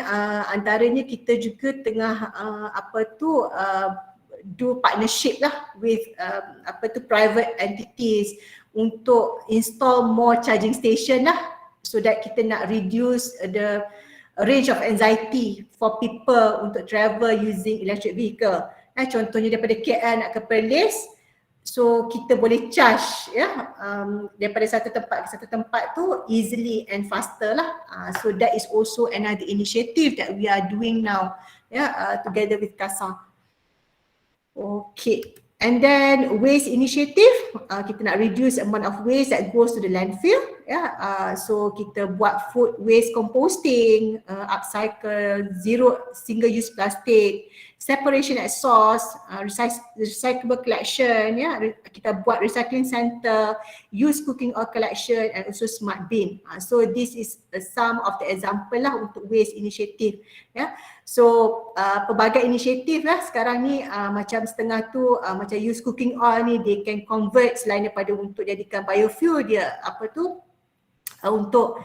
[SPEAKER 1] antaranya kita juga tengah do partnership lah with private entities untuk install more charging station lah, so that kita nak reduce the range of anxiety for people untuk travel using electric vehicle. Contohnya daripada KL nak ke Perlis, so kita boleh charge daripada satu tempat ke satu tempat tu easily and faster lah. So that is also another initiative that we are doing now together with KASA. Okay, and then waste initiative, kita nak reduce amount of waste that goes to the landfill so kita buat food waste composting, upcycle, zero single use plastic, separation at source, recyclable collection kita buat recycling center, use cooking oil collection and also smart bin. So this is some of the example lah untuk waste initiative So pelbagai inisiatif lah sekarang ni macam setengah tu macam use cooking oil ni they can convert selain daripada untuk jadikan biofuel, dia untuk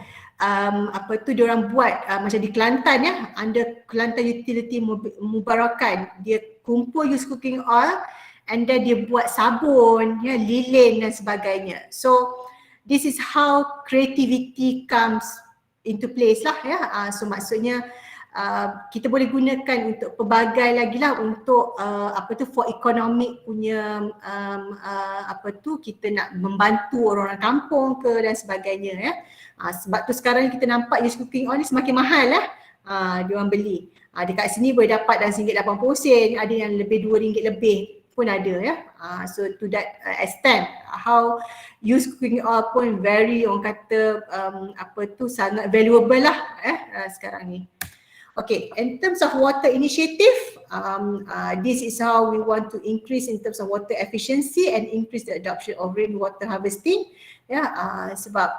[SPEAKER 1] diorang buat macam di Kelantan under Kelantan Utility Mubarakan, dia kumpul use cooking oil and then dia buat sabun lilin dan sebagainya. So this is how creativity comes into place lah so maksudnya kita boleh gunakan untuk pelbagai lagi lah untuk for economic punya kita nak membantu orang-orang kampung ke dan sebagainya ya. Sebab tu sekarang kita nampak just cooking oil ni semakin mahal lah diorang beli. Dekat sini boleh dapat dalam RM1.80, ada yang lebih RM2 lebih pun ada ya. So to that extent how use cooking oil pun very orang kata sangat valuable lah sekarang ni. Okay, in terms of water initiative, this is how we want to increase in terms of water efficiency and increase the adoption of rainwater harvesting. Ya, sebab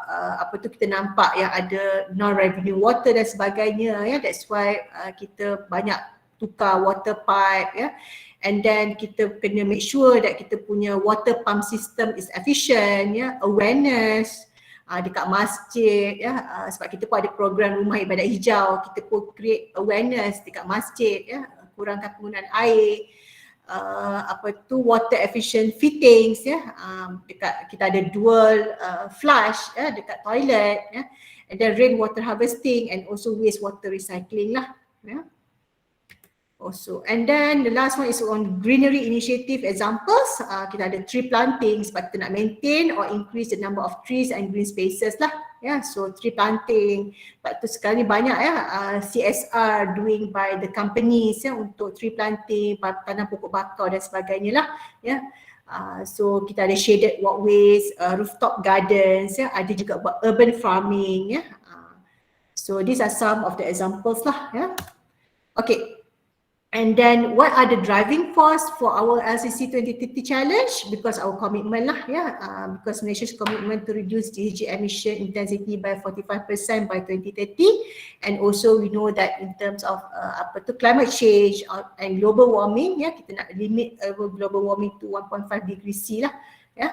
[SPEAKER 1] kita nampak yang ada non-revenue water dan sebagainya ya. That's why kita banyak tukar water pipe ya. And then kita kena make sure that kita punya water pump system is efficient ya, awareness dekat masjid ya, sebab kita pun ada program rumah ibadat hijau, kita pun create awareness dekat masjid ya, kurangkan penggunaan air, water efficient fittings ya, dekat kita ada dual flush ya dekat toilet ya, and then rainwater harvesting and also wastewater recycling lah ya. Also, and then the last one is on greenery initiative examples. Kita ada tree planting sebab kita nak maintain or increase the number of trees and green spaces lah. Ya, so tree planting. Sebab tu sekarang ni banyak ya CSR doing by the companies ya untuk tree planting, tanam pokok bakau dan sebagainya lah. Ya, so kita ada shaded walkways, rooftop gardens ya, ada juga buat urban farming ya. So these are some of the examples lah ya. Okay. And then what are the driving force for our LCC 2030 challenge? Because our commitment lah ya, because Malaysia's commitment to reduce GHG emission intensity by 45% by 2030, and also we know that in terms of climate change and global warming ya, kita nak limit global warming to 1.5 degrees C lah ya.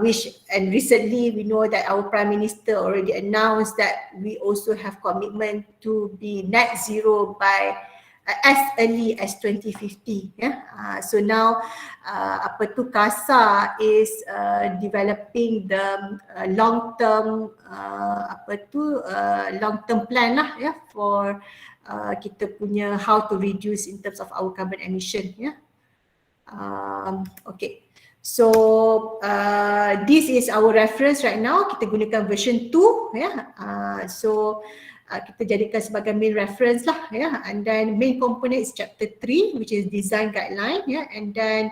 [SPEAKER 1] Which and recently we know that our Prime Minister already announced that we also have commitment to be net zero by as early as 2050 ya. So now KASA is developing the long term plan lah ya for kita punya how to reduce in terms of our carbon emission ya. Okay. So this is our reference right now. Kita gunakan version 2 ya. So kita jadikan sebagai main reference lah ya, and then main component is chapter 3 which is design guideline ya, and then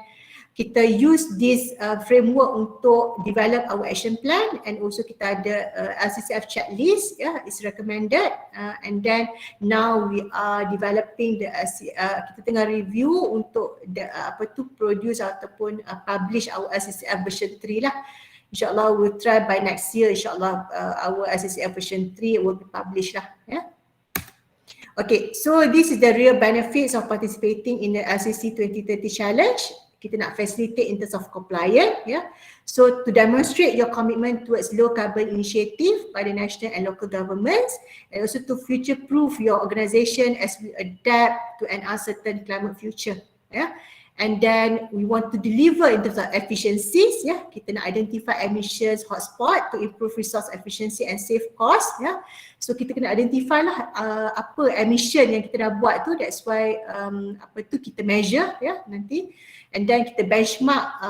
[SPEAKER 1] kita use this framework untuk develop our action plan, and also kita ada LCCF checklist ya, is recommended, and then now we are developing the kita tengah review untuk produce ataupun publish our LCCF version 3 lah. InsyaAllah we'll try by next year, insyaAllah our LCCF version 3 will be published lah ya. Okay, so this is the real benefits of participating in the LCC 2030 challenge. Kita nak facilitate in terms of compliance ya. So to demonstrate your commitment towards low carbon initiative by the national and local governments, and also to future proof your organisation as we adapt to an uncertain climate future ya. And then we want to deliver in terms of efficiencies ya. Kita nak identify emissions hotspot to improve resource efficiency and save cost ya. So kita kena identify lah apa emission yang kita dah buat tu, that's why kita measure ya nanti, and then kita benchmark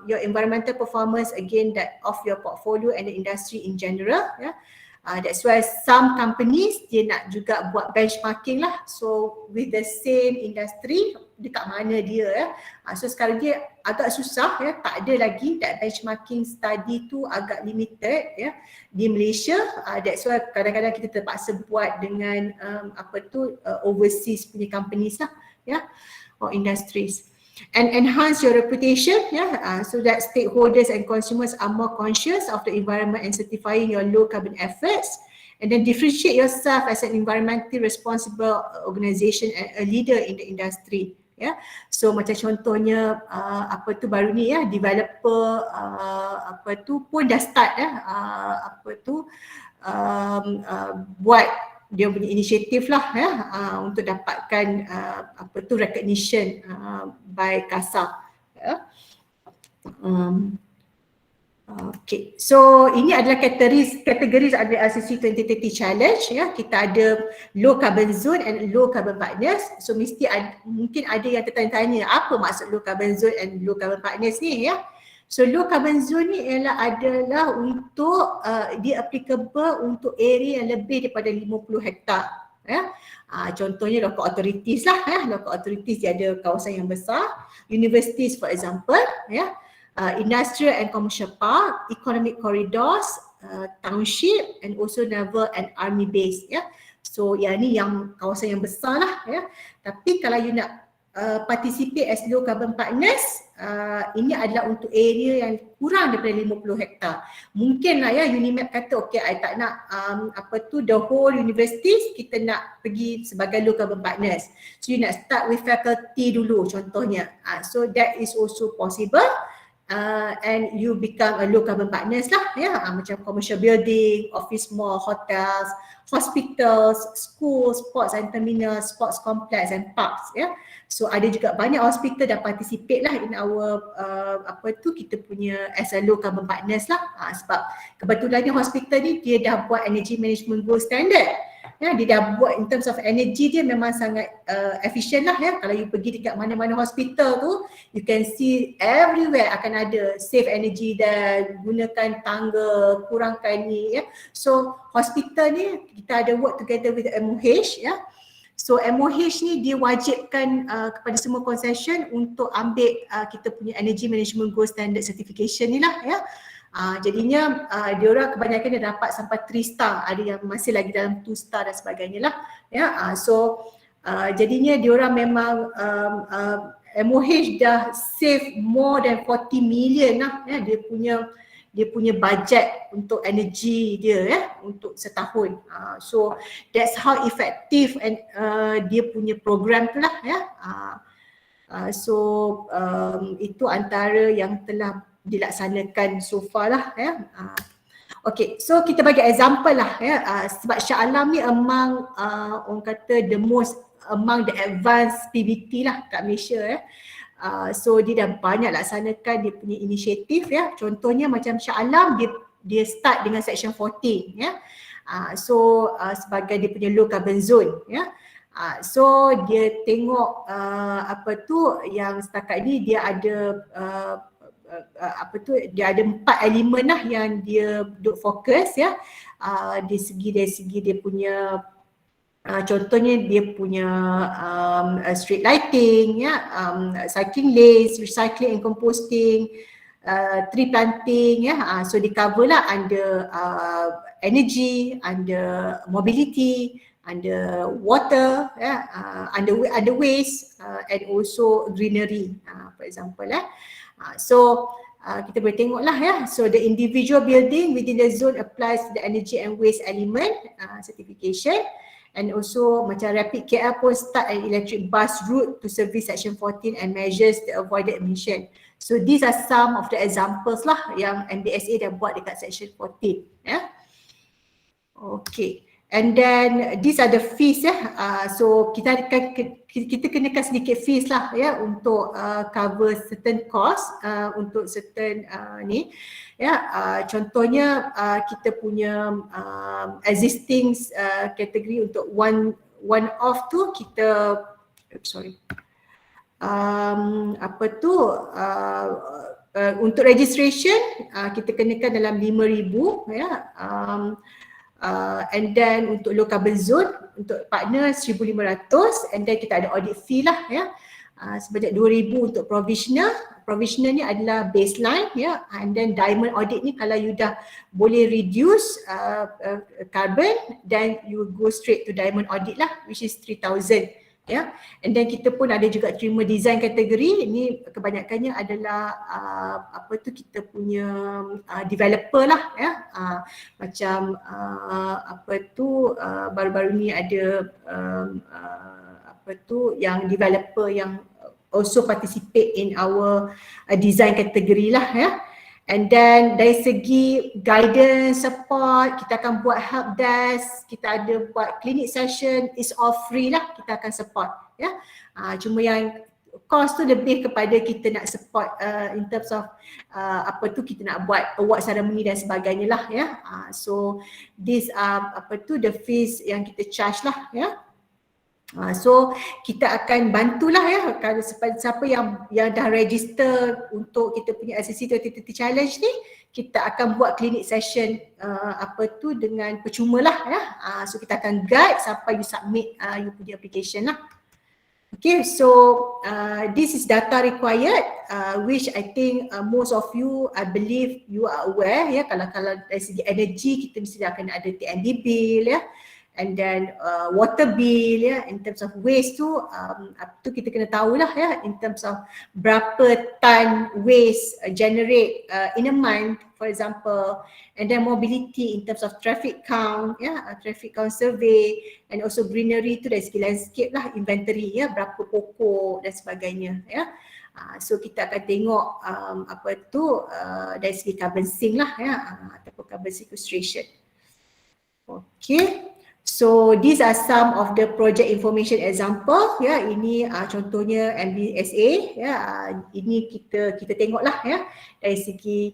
[SPEAKER 1] your environmental performance again that of your portfolio and the industry in general ya. That's why some companies dia nak juga buat benchmarking lah, so with the same industry dekat mana dia ya. So sekarang dia agak susah ya, tak ada lagi that benchmarking study tu, agak limited ya di Malaysia. That's why kadang-kadang kita terpaksa buat dengan overseas punya companies lah ya, or industries. And enhance your reputation so that stakeholders and consumers are more conscious of the environment and certifying your low carbon efforts, and then differentiate yourself as an environmentally responsible organisation and a leader in the industry ya. So macam contohnya baru ni ya, developer pun dah start ya buat dia punya inisiatif lah ya untuk dapatkan recognition by KASA ya. Okay, so ini adalah kategori ada LCC 2030 challenge ya. Kita ada low carbon zone and low carbon partners. So mesti mungkin ada yang tertanya-tanya apa maksud low carbon zone and low carbon partners ni ya. So low carbon zone ni adalah untuk dia applicable untuk area yang lebih daripada 50 hektar ya. Contohnya local authorities lah ya. Local authorities dia ada kawasan yang besar, universities for example ya. Industrial and commercial park, economic corridors, township and also naval and army base ya. So yang ni yang kawasan yang besar lah ya. Tapi kalau you nak participate as low carbon partners, ini adalah untuk area yang kurang daripada 50 hektar. Mungkin lah ya UniMAP kata okay I tak nak the whole universities kita nak pergi sebagai low carbon partners. So you nak start with faculty dulu contohnya. So that is also possible. And you become a low carbon partners lah ya, macam commercial building, office mall, hotels, hospitals, schools, ports and terminals, sports complex and parks ya. So ada juga banyak hospital dah participate lah in our kita punya as a low carbon partners lah. Sebab kebetulannya hospital ni dia dah buat energy management gold standard. Ya, dia dah buat in terms of energy dia memang sangat efficient lah ya. Kalau you pergi dekat mana-mana hospital tu, you can see everywhere akan ada save energy dan gunakan tangga, kurangkan ni ya. So hospital ni kita ada work together with MOH ya. So MOH ni dia wajibkan kepada semua concession untuk ambil kita punya energy management gold standard certification ni lah ya. Jadinya diorang kebanyakan dia dapat sampai 3 star, ada yang masih lagi dalam 2 star dan sebagainya lah ya. Jadinya diorang memang MOH dah save more than 40 million lah ya, dia punya budget untuk energy dia ya untuk setahun. So that's how effective and dia punya program tu lah ya. Itu antara yang telah dilaksanakan so far lah ya. Okay, so kita bagi example lah ya. Sebab Shah Alam ni among orang kata the most among the advanced PBT lah kat Malaysia ya. So dia dah banyak laksanakan dia punya inisiatif ya. Contohnya macam Shah Alam dia start dengan section 14 ya. Sebagai dia punya low carbon zone ya. So dia tengok yang setakat ni dia ada dia ada 4 elemen lah yang dia duk fokus ya. Dari segi dia punya contohnya dia punya street lighting ya, cycling lanes, recycling and composting, tree planting ya. So di cover lah under energy, under mobility, under water ya, under waste and also greenery for example kita boleh tengok lah ya. So the individual building within the zone applies the energy and waste element certification, and also macam Rapid KL pun start an electric bus route to service section 14 and measures the avoided emission. So these are some of the examples lah yang MBSA dah buat dekat section 14 ya. Okay. And then these are the fees ya. So kita kenakan sedikit fees lah ya untuk cover certain cost untuk certain ni ya. Contohnya kita punya existing kategori untuk one off tu kita untuk registration kita kenakan dalam 5,000 ya. And then untuk low carbon zone untuk partner 1,500, and then kita ada audit fee lah ya, sebanyak 2,000 untuk provisional. Provisional ni adalah baseline ya, and then diamond audit ni kalau you dah boleh reduce carbon, then you go straight to diamond audit lah, which is 3,000 ya. And then kita pun ada juga terima design kategori. Ini kebanyakannya adalah kita punya developer lah ya. Macam baru-baru ni ada yang developer yang also participate in our design kategori lah ya. And then dari segi guidance, support, kita akan buat help desk, kita ada buat clinic session, is all free lah, kita akan support ya. Cuma yang cost tu lebih kepada kita nak support in terms of kita nak buat award ceremony dan sebagainya lah ya. So these are the fees yang kita charge lah ya. So kita akan bantulah ya kalau siapa yang dah register untuk kita punya LCC 2030 challenge ni, kita akan buat clinic session dengan percuma lah ya. So kita akan guide sampai you submit you punya application lah. Okay, so this is data required which I think most of you, I believe you are aware ya. Kalau dari segi energy kita mesti akan ada TNB bill ya, and then water bill ya. In terms of waste tu kita kena tahulah ya, in terms of berapa ton waste generate in a month for example, and then mobility in terms of traffic count ya, traffic count survey, and also greenery tu dari segi landscape lah, inventory ya, berapa pokok dan sebagainya ya. So kita akan tengok dari segi carbon sink lah ya, ataupun carbon sequestration. Okay. So these are some of the project information example ya. Ini contohnya MBSA ya. Ini kita tengoklah ya dari segi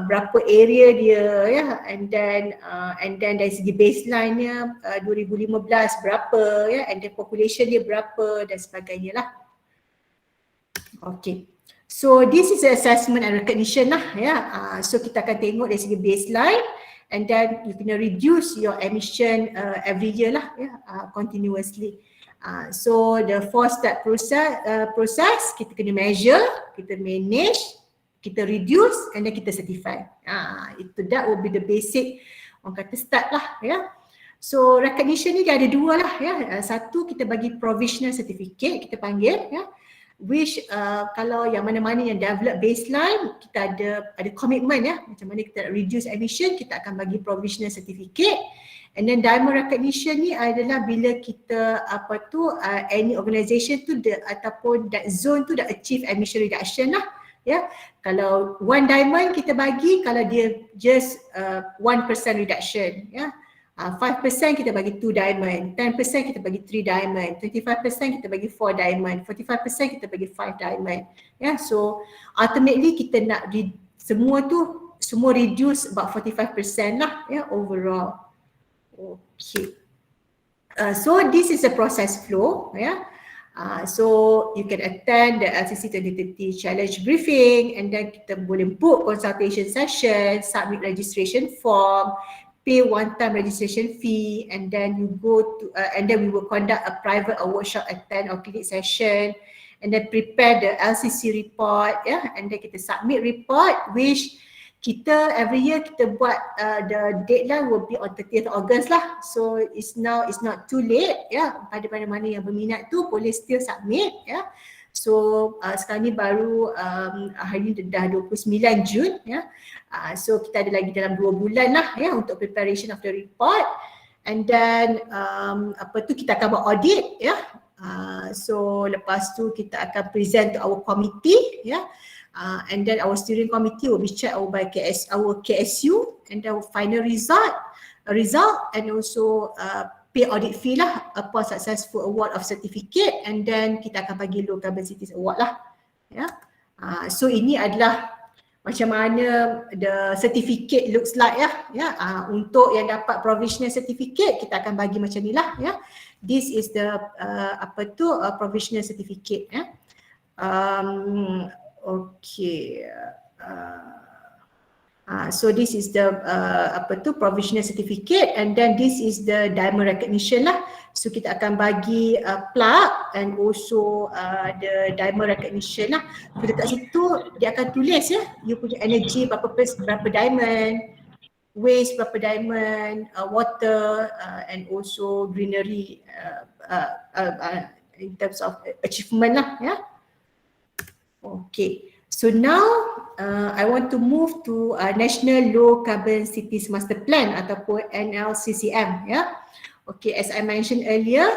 [SPEAKER 1] berapa area dia ya, and then dari segi baseline-nya 2015 berapa ya, and then population dia berapa dan sebagainya lah. Okay. So this is assessment and recognition lah ya. So kita akan tengok dari segi baseline, and then you kena reduce your emission every year lah ya, continuously. So the 4-step process kita kena measure, kita manage, kita reduce, and then kita certify. That will be the basic orang kata start lah ya. So recognition ni dia ada dua lah ya. Satu kita bagi provisional certificate kita panggil ya, which kalau yang mana-mana yang develop baseline kita ada komitmen ya, macam mana kita reduce emission, kita akan bagi provisional certificate. And then diamond recognition ni adalah bila kita any organisation tu ataupun that zone tu dah achieve emission reduction lah ya. Kalau 1 diamond kita bagi kalau dia just 1% reduction ya. 5% kita bagi 2 diamond, 10% kita bagi 3 diamond, 25% kita bagi 4 diamond, 45% kita bagi 5 diamond. Ya, so ultimately kita nak semua reduce about 45% lah ya overall. Okay. So this is the process flow ya. So you can attend the LCC 2030 challenge briefing, and then kita boleh book consultation session, submit registration form, pay one-time registration fee, and then you go to and then we will conduct a private or workshop, attend or clinic session, and then prepare the LCC report ya, and then kita submit report, which kita every year kita buat the deadline will be on 30th August lah. So it's not too late ya, pada mana-mana yang berminat tu boleh still submit ya. So sekarang ni baru hari ni dah 29 Jun ya. So kita ada lagi dalam 2 bulan lah ya untuk preparation of the report, and then kita akan buat audit ya. So lepas tu kita akan present to our committee ya, and then our steering committee will be checked over by our KSU, and then final result and also pay audit fee lah upon successful award of certificate, and then kita akan bagi low carbon cities award lah ya. So ini adalah macam mana the certificate looks like ya. Untuk yang dapat provisional certificate kita akan bagi macam ni lah ya. This is the provisional certificate ya. Okay. So this is the provisional certificate, and then this is the diamond recognition lah. So kita akan bagi plaque and also the diamond recognition lah. So dekat situ dia akan tulis ya, you punya energy berapa diamond, waste berapa diamond, water and also greenery in terms of achievement lah ya. Okay. So now I want to move to National Low Carbon Cities Master Plan ataupun NLCCM ya. Okay, as I mentioned earlier,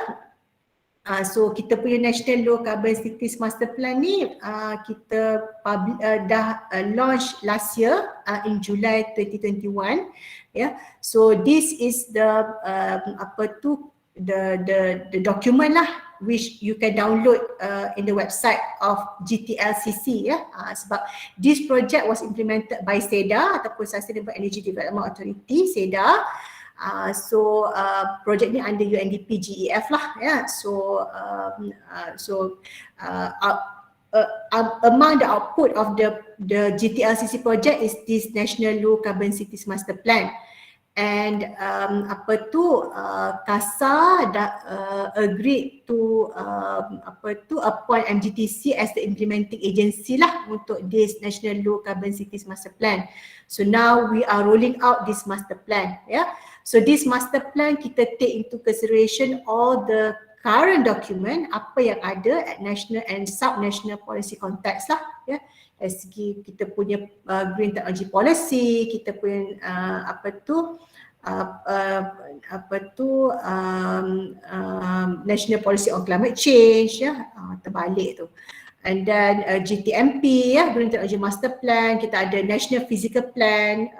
[SPEAKER 1] so kita punya National Low Carbon Cities Master Plan ni kita dah launch last year in July 2021 ya. So this is the the document lah, which you can download in the website of GTLCC ya. Sebab this project was implemented by SEDA ataupun Sustainable Energy Development Authority, SEDA. Project ni under UNDP GEF lah ya. Among the output of the GTLCC project is this National Low Carbon Cities Master Plan. And CASA agreed to appoint MGTC as the implementing agency lah untuk this National Low Carbon Cities Master Plan. So now we are rolling out this master plan. Yeah. So this master plan kita take into consideration all the current document apa yang ada at national and sub-national policy context lah. Yeah. Dari segi kita punya green technology policy, kita punya national policy on climate change ya, terbalik tu. And then GTMP ya, green technology master plan, kita ada national physical plan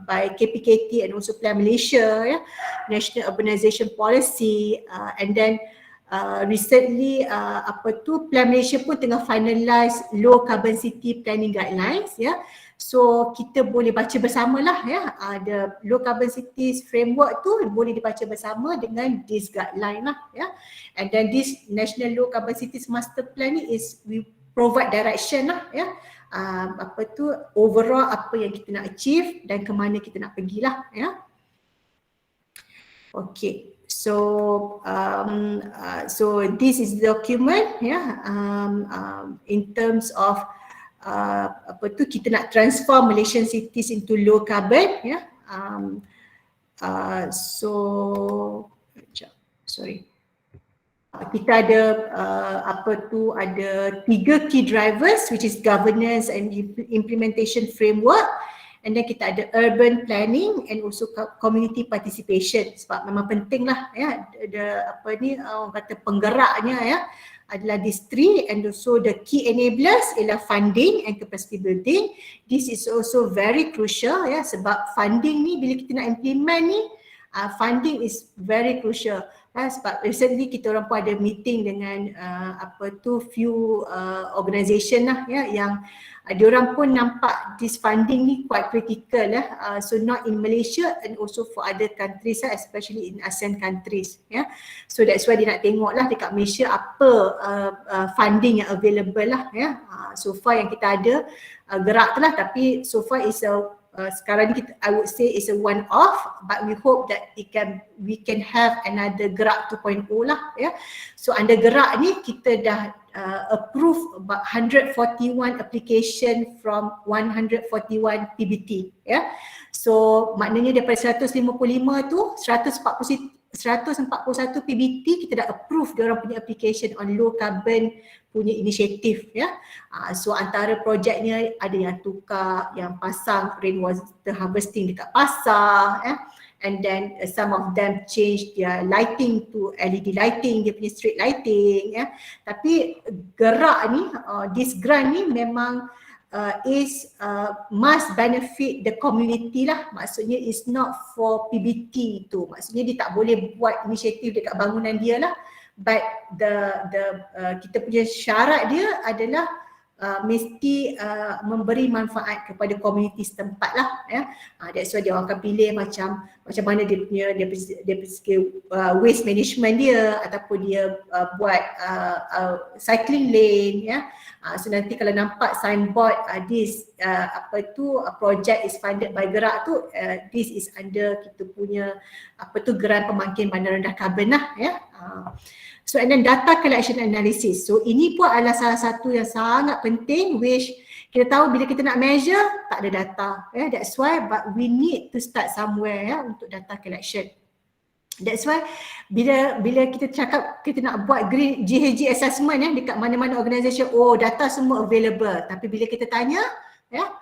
[SPEAKER 1] by KPKT and also Plan Malaysia ya, national urbanization policy, and then recently Plan Malaysia pun tengah finalize low carbon city planning guidelines ya. So kita boleh baca bersamalah ya, the low carbon cities framework tu boleh dibaca bersama dengan this guideline lah ya. And then this national low carbon cities master plan ni is we provide direction lah ya. Overall apa yang kita nak achieve dan ke mana kita nak pergilah ya. Okay. So this is the document ya, in terms of kita nak transform Malaysian cities into low carbon ya. Kita ada ada 3 key drivers, which is governance and implementation framework. And then kita ada urban planning and also community participation, sebab memang penting lah ya, orang kata penggeraknya ya adalah these 3, and also the key enablers ialah funding and capacity building. This is also very crucial ya, sebab funding ni bila kita nak implement ni, funding is very crucial. Sebab recently kita orang pun ada meeting dengan few organisation lah ya, yang diorang pun nampak this funding ni quite critical lah. So not in Malaysia and also for other countries lah, especially in ASEAN countries ya. So that's why dia nak tengok lah dekat Malaysia apa funding yang available lah ya. So far yang kita ada gerak tu lah, tapi so far is sekarang ni I would say is a one off, but we hope that we can have another gerak 2.0 lah ya. So under gerak ni kita dah approve about 141 application from 141 PBT ya. So maknanya daripada 155 tu 141 PBT kita dah approve dia orang punya application on low carbon punya inisiatif ya. So antara projeknya ada yang tukar, yang pasang rainwater harvesting dekat pasar ya. And then some of them change their lighting to LED lighting, dia punya street lighting ya. Tapi gerak ni, this grant ni memang must benefit the community lah. Maksudnya is not for PBT tu. Maksudnya dia tak boleh buat inisiatif dekat bangunan dia lah. But kita punya syarat dia adalah mesti memberi manfaat kepada komuniti setempat lah ya. That's why dia akan pilih macam mana dia punya waste management dia, ataupun dia buat cycling lane ya. So nanti kalau nampak signboard this project is funded by gerak tu, this is under kita punya grant pembangkit bandar rendah karbon lah ya. So and then data collection analysis. So ini pun adalah salah satu yang sangat penting, which kita tahu bila kita nak measure tak ada data ya. That's why but we need to start somewhere ya untuk data collection. That's why bila kita cakap kita nak buat green GHG assessment ya dekat mana-mana organisasi, data semua available, tapi bila kita tanya ya,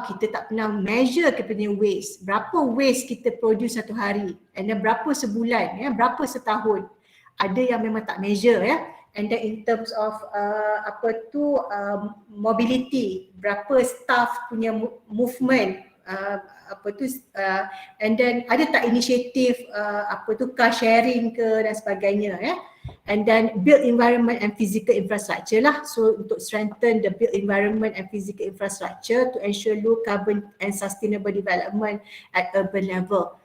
[SPEAKER 1] kita tak pernah measure kita punya waste. Berapa waste kita produce satu hari, and then berapa sebulan ya, berapa setahun. Ada yang memang tak measure ya. And then in terms of mobility, berapa staff punya movement and then ada tak inisiatif car sharing ke dan sebagainya and then build environment and physical infrastructure lah. So untuk strengthen the built environment and physical infrastructure to ensure low carbon and sustainable development at urban level.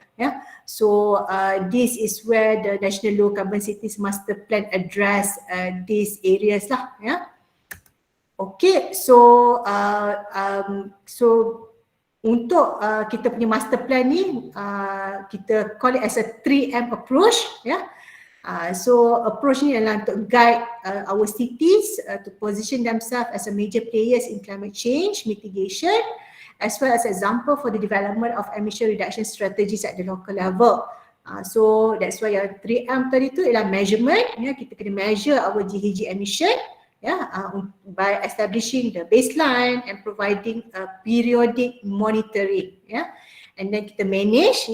[SPEAKER 1] So this is where the National Low Carbon Cities Master Plan address these areas lah. Okay, so untuk kita punya master plan ni kita call it as a 3M approach. So approach ni adalah untuk guide our cities to position themselves as a major players in climate change mitigation, as well as example for the development of emission reduction strategies at the local level. So that's why yang 3M tadi tu ialah measurement. Kita kena measure our GHG emission by establishing the baseline and providing a periodic monitoring. And then kita manage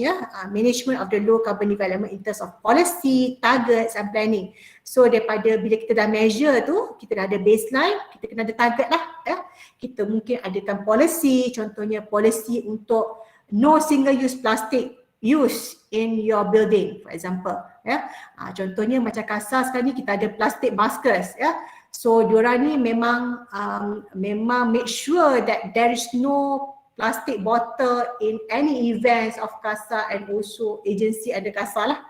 [SPEAKER 1] management of the low carbon development in terms of policy, targets and planning. So daripada bila kita dah measure tu, kita dah ada baseline, kita kena ada target lah. Kita mungkin adakan policy, contohnya policy untuk no single use plastic use in your building, for example. Contohnya macam kasar sekarang ni kita ada plastic baskets. So diorang ni memang make sure that there is no plastic bottle in any events of KASA and also agency under KASA lah,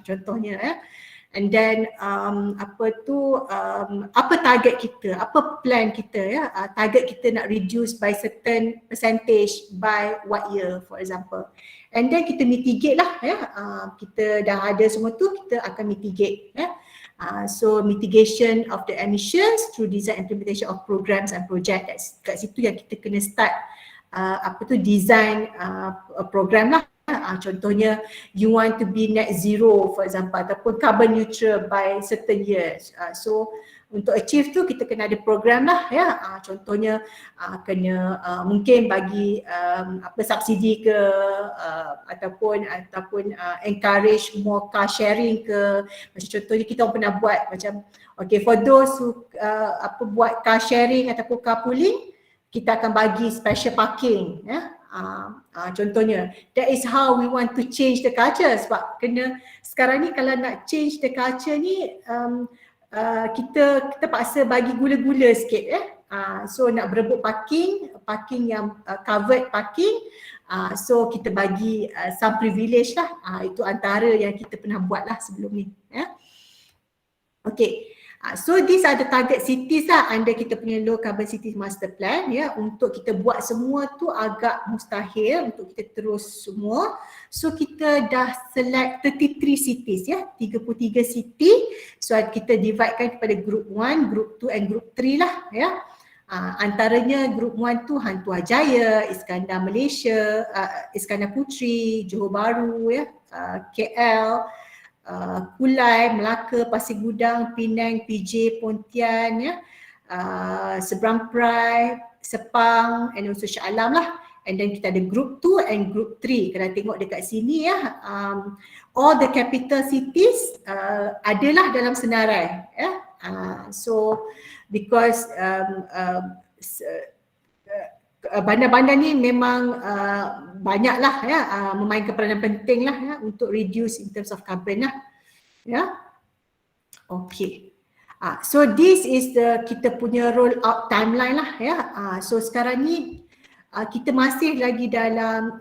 [SPEAKER 1] contohnya. And then apa target kita, apa plan kita target kita nak reduce by certain percentage by what year, for example. And then kita mitigate lah kita dah ada semua tu, kita akan mitigate. So mitigation of the emissions through design implementation of programs and projects. Kat situ yang kita kena start design program lah. Contohnya you want to be net zero, for example, ataupun carbon neutral by certain years. So untuk achieve tu kita kena ada program lah contohnya kena mungkin bagi subsidi ke ataupun encourage more car sharing ke. Macam contohnya kita pernah buat macam for those who buat car sharing ataupun carpooling, kita akan bagi special parking contohnya. That is how we want to change the culture. Sebab sekarang ni kalau nak change the culture ni kita paksa bagi gula-gula sikit so nak berebut parking yang covered parking, so kita bagi some privilege lah. Itu antara yang kita pernah buat lah sebelum ni. Okay. So these are the target cities lah under kita punya Low Carbon Cities Master Plan. Untuk kita buat semua tu agak mustahil untuk kita terus semua. So kita dah select 33 cities 33 city. So kita dividekan kepada group 1, group 2 and group 3 lah antaranya group 1 tu Han Tua Jaya, Iskandar Malaysia, Iskandar Puteri, Johor Bahru KL, Kulai, Melaka, Pasir Gudang, Penang, PJ, Pontian, Seberang Perai, Sepang and also Shah Alam lah. And then kita ada group 2 and group 3. Kalau tengok dekat sini all the capital cities adalah dalam senarai. So because bandar-bandar ni memang banyaklah memainkan peranan penting lah untuk reduce in terms of carbon lah. Okay. So this is kita punya roll out timeline lah so sekarang ni kita masih lagi dalam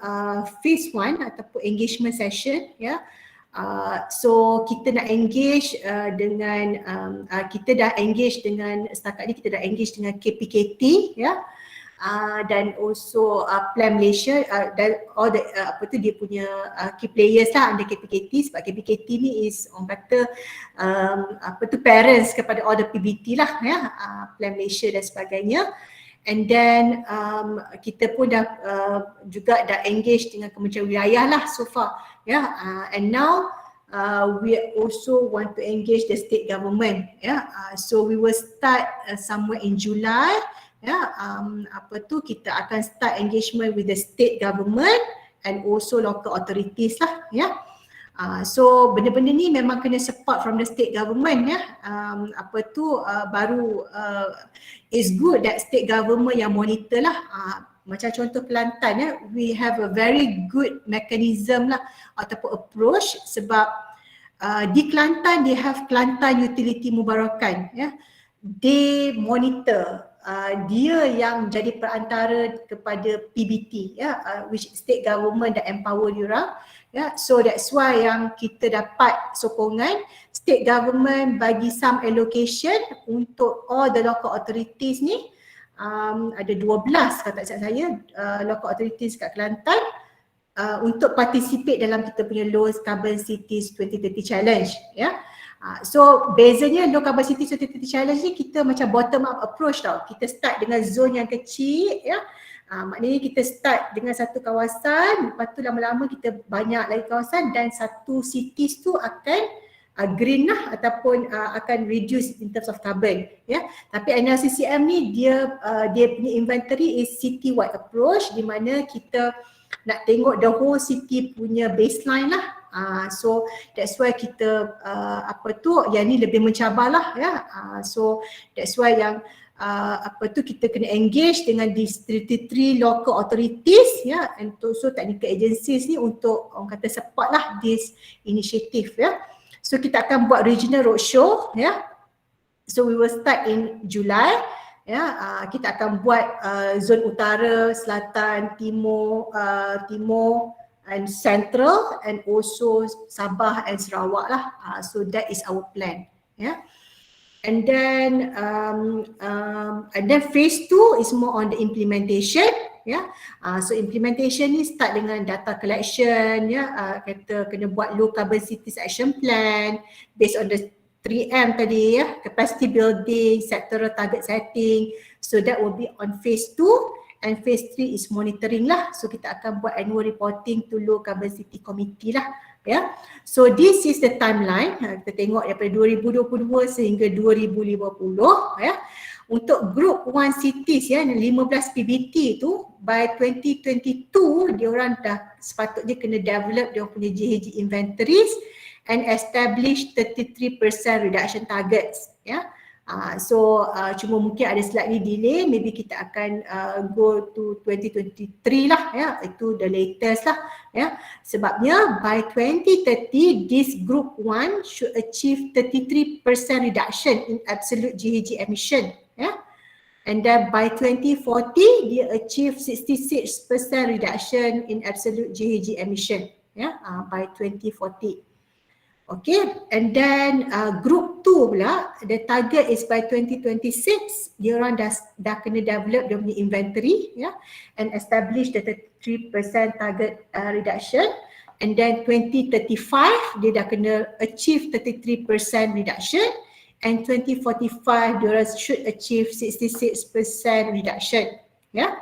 [SPEAKER 1] phase 1 ataupun engagement session so kita nak engage dengan kita dah engage dengan setakat ni kita dah engage dengan KPKT dan also Plan Malaysia dan all the dia punya key players lah under KPKT. Sebab KPKT ni is orang kata parents kepada all the PBT lah Plan Malaysia dan sebagainya. And then kita pun dah juga dah engage dengan Kementerian Wilayah lah so far and now we also want to engage the state government so we will start somewhere in July kita akan start engagement with the state government and also local authorities lah So benda-benda ni memang kena support from the state government ya. Baru it's good that state government yang monitor lah. Macam contoh Kelantan ya, we have a very good mechanism lah ataupun approach sebab di Kelantan they have Kelantan Utility Mubarakan ya. They monitor, dia yang jadi perantara kepada PBT ya, which state government that empower diorang ya. So that's why yang kita dapat sokongan state government bagi some allocation untuk all the local authorities ni. Ada 12 kalau tak silap saya local authorities kat Kelantan untuk participate dalam kita punya Low Carbon Cities 2030 Challenge ya. So bezanya Low Carbon Cities 2030 Challenge ni kita macam bottom up approach tau. Kita start dengan zone yang kecil ya. Maknanya kita start dengan satu kawasan, lepas tu lama-lama kita banyak lagi kawasan dan satu cities tu akan green lah ataupun akan reduce in terms of carbon ya. Tapi LCCF ni dia punya inventory is city-wide approach di mana kita nak tengok the whole city punya baseline lah. So that's why kita yang ni lebih mencabar lah ya. So that's why yang kita kena engage dengan these 33 local authorities ya, and also technical agencies ni untuk orang kata support lah this initiative ya. So kita akan buat regional roadshow ya. So we will start in July ya. Kita akan buat zon utara, selatan, timur and central and also Sabah and Sarawak lah. So that is our plan ya. And then phase 2 is more on the implementation ya. So implementation ni start dengan data collection ya, kita kena buat low carbon cities action plan based on the 3M tadi ya, capacity building, sectoral target setting. So that will be on phase 2 and phase 3 is monitoring lah. So kita akan buat annual reporting to low carbon city committee lah ya. So this is the timeline. Kita tengok daripada 2022 sehingga 2050 ya. Untuk group 1 cities ya, 15 PBT tu by 2022 diorang dah sepatutnya kena develop dia punya GHG inventories and establish 33% reduction targets ya. So cuma mungkin ada slightly delay, maybe kita akan go to 2023 lah ya, itu the latest lah ya. Sebabnya by 2030 this group 1 should achieve 33% reduction in absolute GHG emission ya. And then by 2040 dia achieve 66% reduction in absolute GHG emission ya, by 2040. Okay, and then group 2 pula, the target is by 2026 diorang dah kena develop dia punya inventory ya, and establish the 33% target reduction, and then 2035 dia dah kena achieve 33% reduction, and 2045 diorang should achieve 66% reduction ya.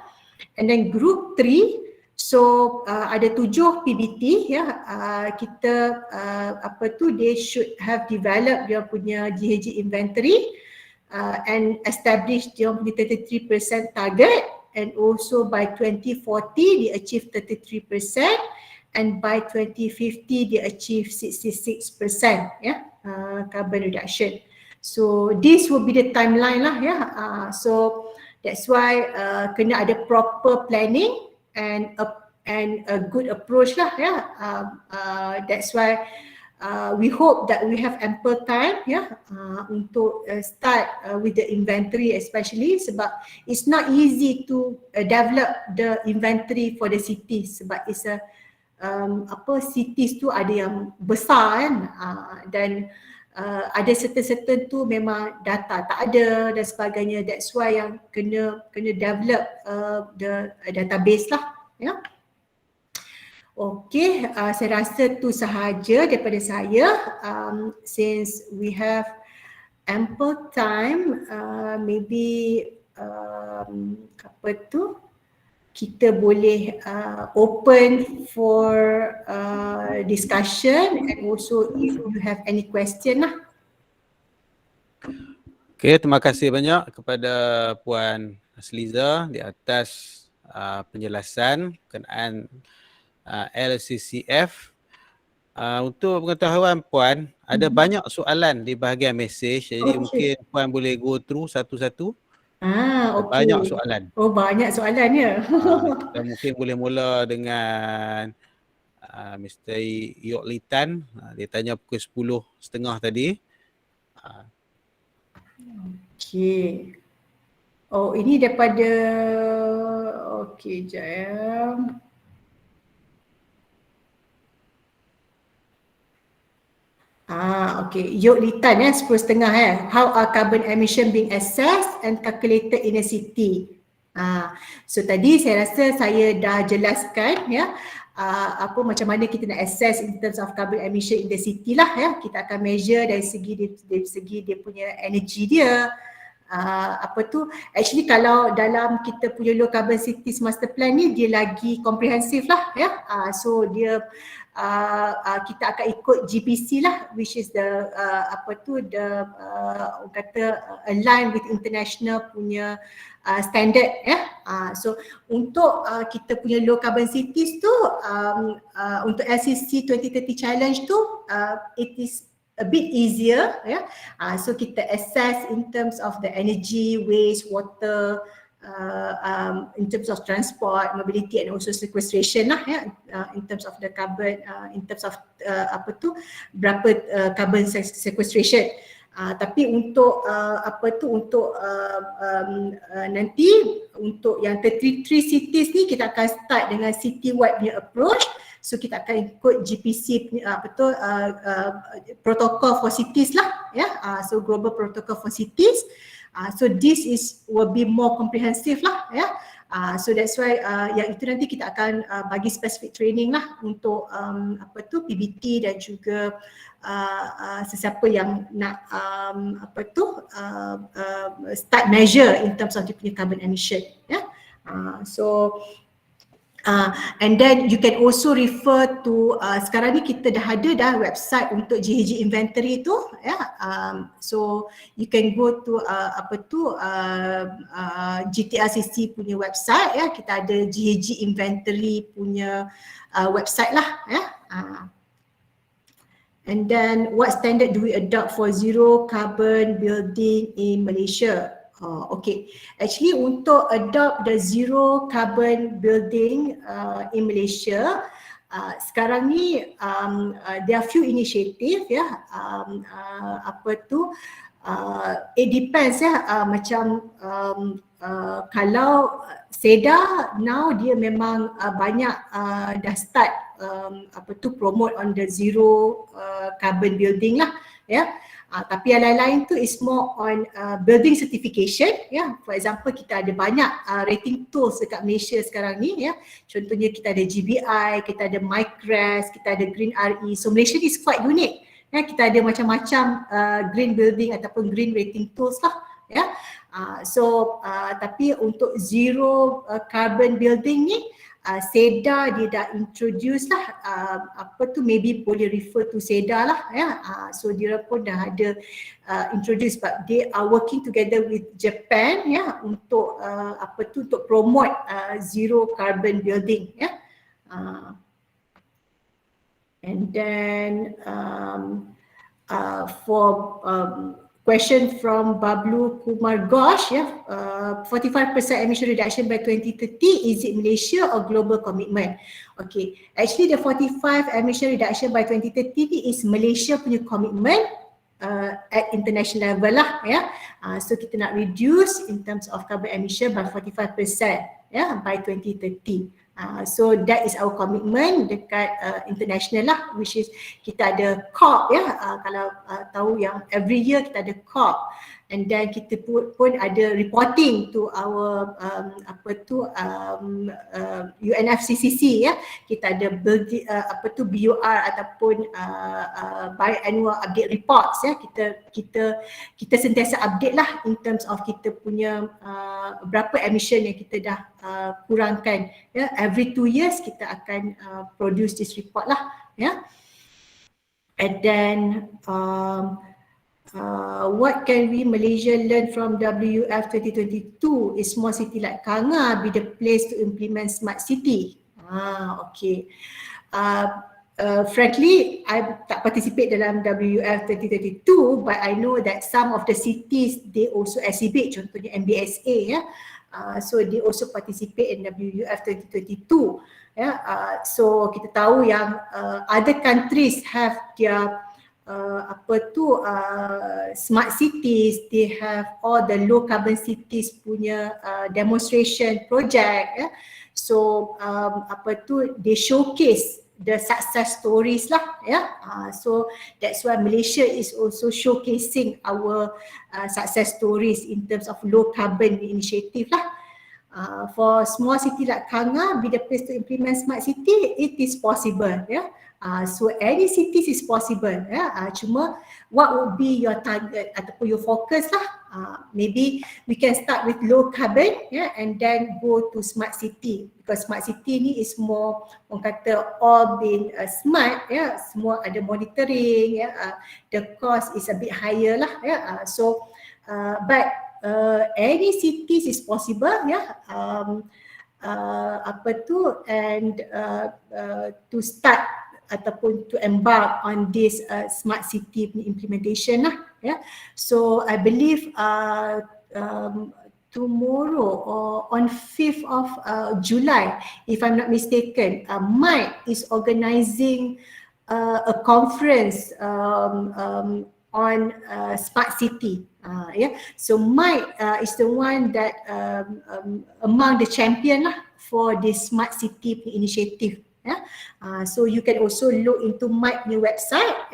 [SPEAKER 1] And then group 3, so ada 7 PBT ya, kita they should have developed dia punya GHG inventory and establish dia punya 33% target, and also by 2040 they achieve 33% and by 2050 they achieve 66% ya, carbon reduction. So this will be the timeline lah ya. So that's why kena ada proper planning and a good approach lah ya. That's why we hope that we have ample time ya, untuk start with the inventory, especially sebab it's not easy to develop the inventory for the cities sebab it's a cities tu ada yang besar kan, dan ada certain tu memang data tak ada dan sebagainya. That's why yang kena develop the database lah ya. Okay, saya rasa tu sahaja daripada saya. Since we have ample time, maybe kita boleh open for discussion, and also if you have any question lah.
[SPEAKER 2] Okay, terima kasih banyak kepada Puan Asliza di atas penjelasan berkenaan LCCF. Untuk pengetahuan Puan, ada banyak soalan di bahagian mesej, jadi mungkin Puan boleh go through satu-satu. Ada banyak soalan.
[SPEAKER 1] Oh, banyak soalannya.
[SPEAKER 2] Kita mungkin boleh mula dengan Mr. Yok Litan. Dia tanya pukul 10.30 tadi.
[SPEAKER 1] Okey. Oh, ini daripada okey, jap ya. Okay. Yok Litan 10.30 How are carbon emission being assessed and calculated in a city? So tadi saya rasa saya dah jelaskan apa macam mana kita nak assess in terms of carbon emission in the city lah Kita akan measure dari segi dia punya energy dia. Actually kalau dalam kita punya low carbon cities master plan ni dia lagi komprehensif lah so dia kita akan ikut GPC lah, which is the align with international punya standard so untuk kita punya low carbon cities tu untuk LCC 2030 challenge tu it is a bit easier so kita assess in terms of the energy, waste, water, in terms of transport, mobility and also sequestration lah in terms of the carbon, in terms of berapa carbon sequestration. Tapi untuk nanti untuk yang 33 cities ni kita akan start dengan city-wide punya approach. So kita akan ikut GPC protocol for cities lah so global protocol for cities. So this will be more comprehensive lah so that's why yang itu nanti kita akan bagi specific training lah untuk PBT dan juga sesiapa yang nak start measure in terms of the carbon emission so and then you can also refer to sekarang ni kita dah ada website untuk GHG inventory tu so you can go to GTRCC punya website kita ada GHG inventory punya website lah and then what standard do we adopt for zero carbon building in Malaysia? Okay, actually untuk adopt the zero carbon building in Malaysia, sekarang ni there are few initiative it depends macam kalau Seda now dia memang banyak dah start promote on the zero carbon building lah tapi yang lain-lain tu is more on building certification for example kita ada banyak rating tools dekat Malaysia sekarang ni contohnya kita ada GBI, kita ada MyCRES, kita ada GREENERY. So Malaysia is quite unique kita ada macam-macam green building ataupun green rating tools lah tapi untuk zero carbon building ni Seda dia dah introduce lah maybe boleh refer to Seda lah so dia pun dah ada introduce but they are working together with Japan untuk untuk promote zero carbon building and then for question from Bablu Kumar Ghosh 45% emission reduction by 2030, is it Malaysia or global commitment? Okay, actually the 45 emission reduction by 2030 is Malaysia punya commitment at international level lah so kita nak reduce in terms of carbon emission by 45% by 2030. So that is our commitment dekat international lah, which is kita ada COP kalau tahu yang every year kita ada COP and then kita pun ada reporting to our UNFCCC kita ada BUR ataupun biannual update reports kita sentiasa update lah in terms of kita punya berapa emission yang kita dah kurangkan every 2 years kita akan produce this report lah and then what can we Malaysia learn from WF 2022? Is small city like Kanga be the place to implement smart city? Okay. frankly, I tak participate dalam WUF 2032, but I know that some of the cities they also exhibit, contohnya MBSA ya. So they also participate in WUF 2022. Ya, so kita tahu yang other countries have their smart cities, they have all the low carbon cities punya demonstration project ya. So they showcase the success stories lah ya. So that's why Malaysia is also showcasing our success stories in terms of low carbon initiative lah. For small city like Kanga, be the place to implement smart city, it is possible ya. So any cities is possible ya. Cuma what would be your target ataupun your focus lah. Maybe we can start with low carbon ya, and then go to smart city, because smart city ni is more, orang kata all being smart ya, semua ada monitoring ya, the cost is a bit higher lah ya. So but any cities is possible ya. And to start ataupun to embark on this smart city implementation lah ya. So I believe tomorrow or on 5th of July, if I'm not mistaken, MIT is organizing a conference on smart city. So MIT is the one that among the champion lah for this smart city initiative. So you can also look into MIT new website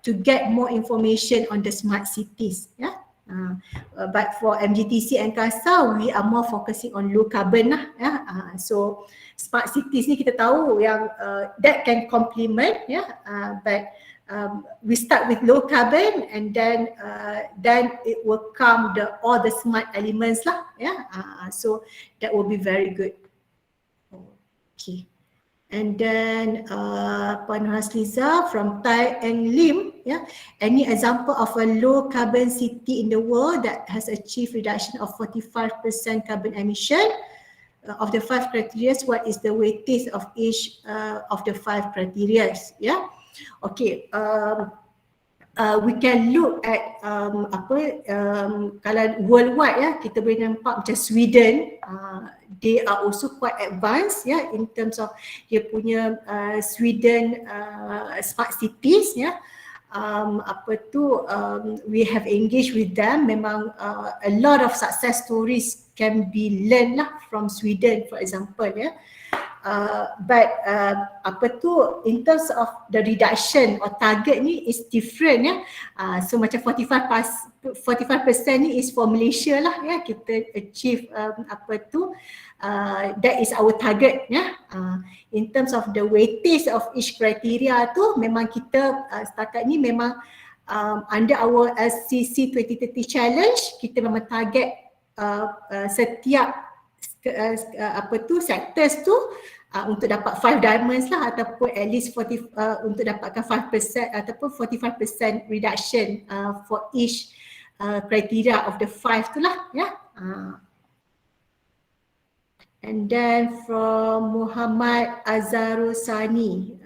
[SPEAKER 1] to get more information on the smart cities. But for MGTC and CASA, we are more focusing on low carbon lah. So smart cities ni kita tahu yang that can complement but we start with low carbon, and then it will come all the smart elements lah. So that will be very good. Okay. And then Puan Hasliza from Tai Eng Lim, any example of a low carbon city in the world that has achieved reduction of 45% carbon emission? Of the 5 criteria, what is the weightage of each of the 5 criteria? Okay. We can look at kalau worldwide kita boleh nampak macam Sweden, they are also quite advanced in terms of dia punya Sweden smart cities we have engaged with them. Memang a lot of success stories can be learned lah from Sweden, for example but in terms of the reduction or target ni is different so macam 45% ni is for Malaysia lah kita achieve that is our target in terms of the weightage of each criteria tu, memang kita setakat ni memang under our LCC 2030 challenge, kita memang target setiap sectors tu untuk dapat 5 diamonds lah, ataupun at least 40 untuk dapatkan 5% ataupun 45% reduction for each criteria of the 5 tu lah And then from Muhammad Azarusani,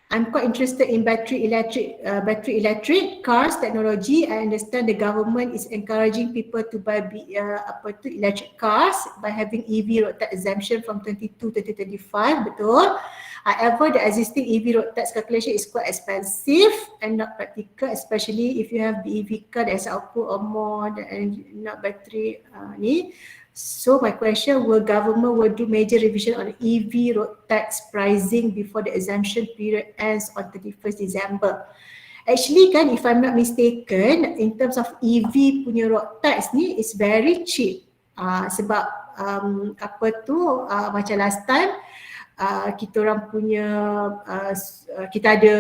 [SPEAKER 1] I'm quite interested in battery electric cars technology. I understand the government is encouraging people to buy electric cars by having EV road tax exemption from 22 to 2025. Betul. However, the existing EV road tax calculation is quite expensive and not practical, especially if you have BEV car that has output or more than not battery ni. So my question, will government do major revision on EV road tax pricing before the exemption period ends on 31st December? Actually kan, if I'm not mistaken, in terms of EV punya road tax ni is very cheap. Sebab macam last time kita orang punya kita ada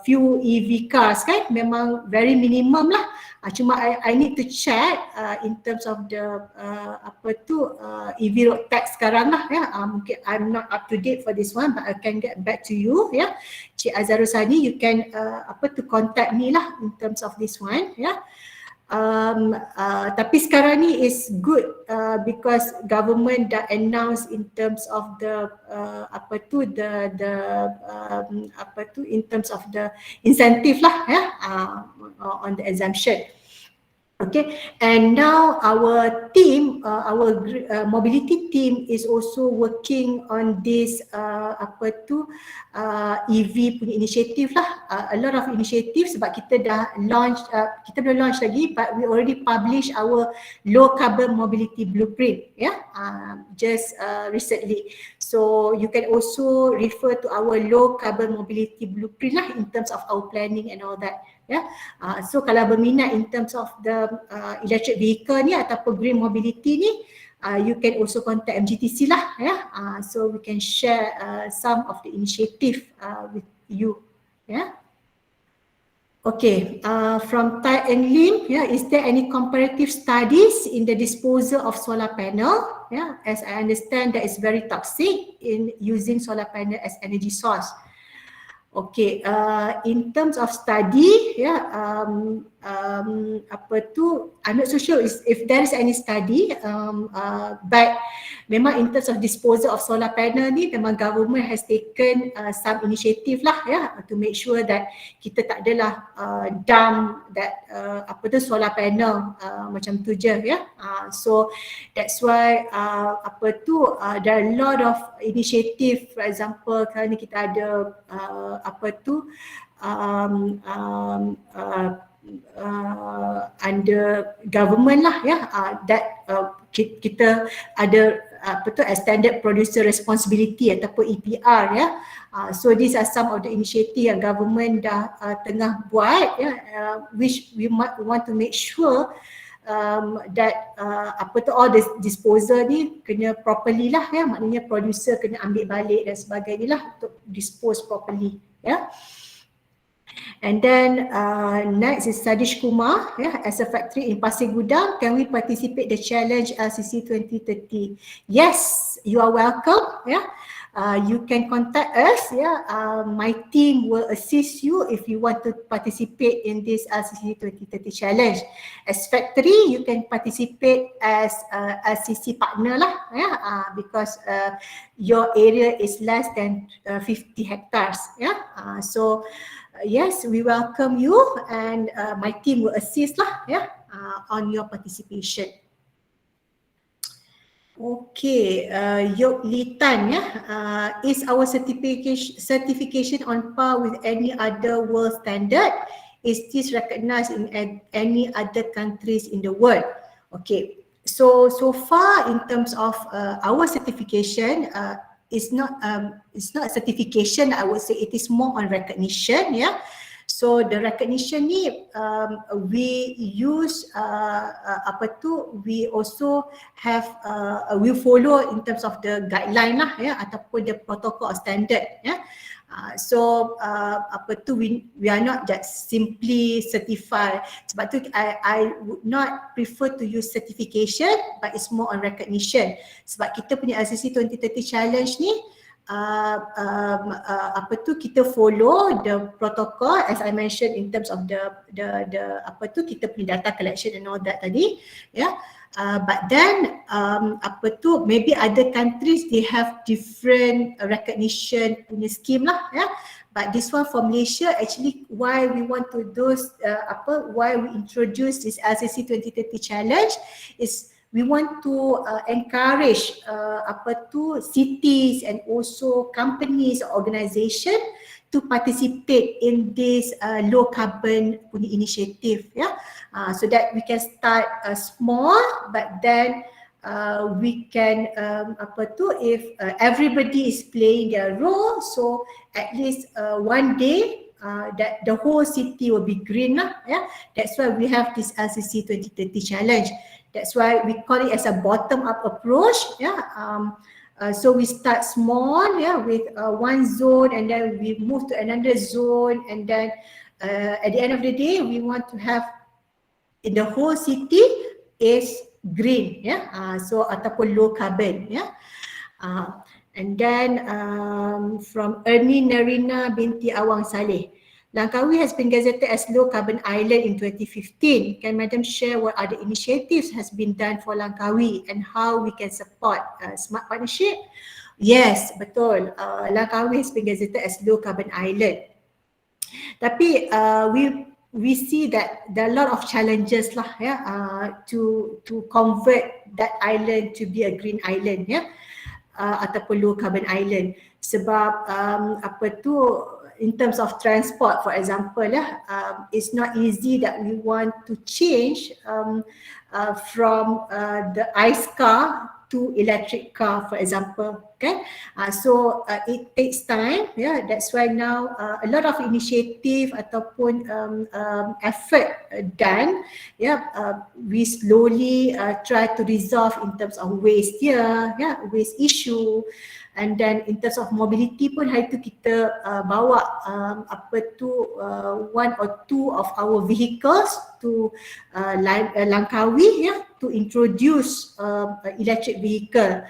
[SPEAKER 1] few EV cars kan, memang very minimum lah. Cuma I need to check in terms of the EV road tax sekarang lah mungkin I'm not up to date for this one, but I can get back to you Cik Azarusani, you can to contact me lah in terms of this one Tapi sekarang ni is good because government dah announce in terms of the in terms of the incentive lah on the exemption. Okay, and now our team, our mobility team is also working on this EV punya initiative lah. A lot of initiatives sebab kita dah launch, kita belum launch lagi, but we already publish our low carbon mobility blueprint, just recently. So you can also refer to our low carbon mobility blueprint lah in terms of our planning and all that. So kalau berminat in terms of the electric vehicle ni ataupun green mobility ni, you can also contact MGTC lah, so we can share some of the initiative with you. Okay, from Tai and Lim, is there any comparative studies in the disposal of solar panel? As I understand, that is very toxic in using solar panel as energy source. Okay, in terms of study, I'm not so sure if there is any study, but memang in terms of disposal of solar panel ni, memang government has taken some initiative lah, to make sure that kita tak adalah dump that solar panel macam tu je, so that's why there are a lot of initiative. For example, kali ni kita ada under government lah, that kita ada extended producer responsibility ataupun EPR, so these are some of the initiative yang government dah tengah buat, which we want to make sure that all the disposal ni kena properly lah, maknanya producer kena ambil balik dan sebagainya lah untuk dispose properly, And then next is Sadish Kumar, as a factory in Pasir Gudang, can we participate the challenge LCC 2030? Yes, you are welcome. You can contact us. My team will assist you if you want to participate in this LCC 2030 challenge. As factory, you can participate as LCC partner lah, because your area is less than 50 hectares. So yes, we welcome you, and my team will assist lah, on your participation. Okay, Yok Litan, is our certification on par with any other world standard? Is this recognized in any other countries in the world? Okay, so far in terms of our certification, it's not a certification, I would say it is more on recognition, So the recognition ni we use we also have we follow in terms of the guideline lah, ataupun the protocol or standard, so we are not just simply certified. Sebab tu I would not prefer to use certification, but it's more on recognition. Sebab kita punya LCC 2030 challenge ni kita follow the protocol as I mentioned in terms of the kita punya data collection and all that tadi, but then maybe other countries they have different recognition punya scheme lah, but this one for Malaysia, actually why we want to do why we introduce this LCC 2030 challenge is we want to encourage cities and also companies or organisation to participate in this low carbon initiative, so that we can start small, but then we can if everybody is playing their role, so at least one day that the whole city will be green lah, that's why we have this LCC 2030 challenge. That's why we call it as a bottom-up approach. So we start small, with one zone, and then we move to another zone, and then at the end of the day, we want to have in the whole city is green, so ataupun low carbon, and then from Ernie Narina binti Awang Saleh. Langkawi has been gazetted as low carbon island in 2015. Can Madam share what other initiatives has been done for Langkawi and how we can support smart partnership? Yes, betul. Langkawi has been gazetted as low carbon island. Tapi we see that there are a lot of challenges lah ya, to convert that island to be a green island ya, ataupun low carbon island. Sebab in terms of transport, for example it's not easy that we want to change from the ICE car to electric car, for example, okay? So it takes time, yeah. That's why now a lot of initiative ataupun effort done, yeah. We slowly try to resolve in terms of waste here, yeah, waste issue. And then in terms of mobility pun hari tu kita bawa one or two of our vehicles to Langkawi ya, to introduce electric vehicle.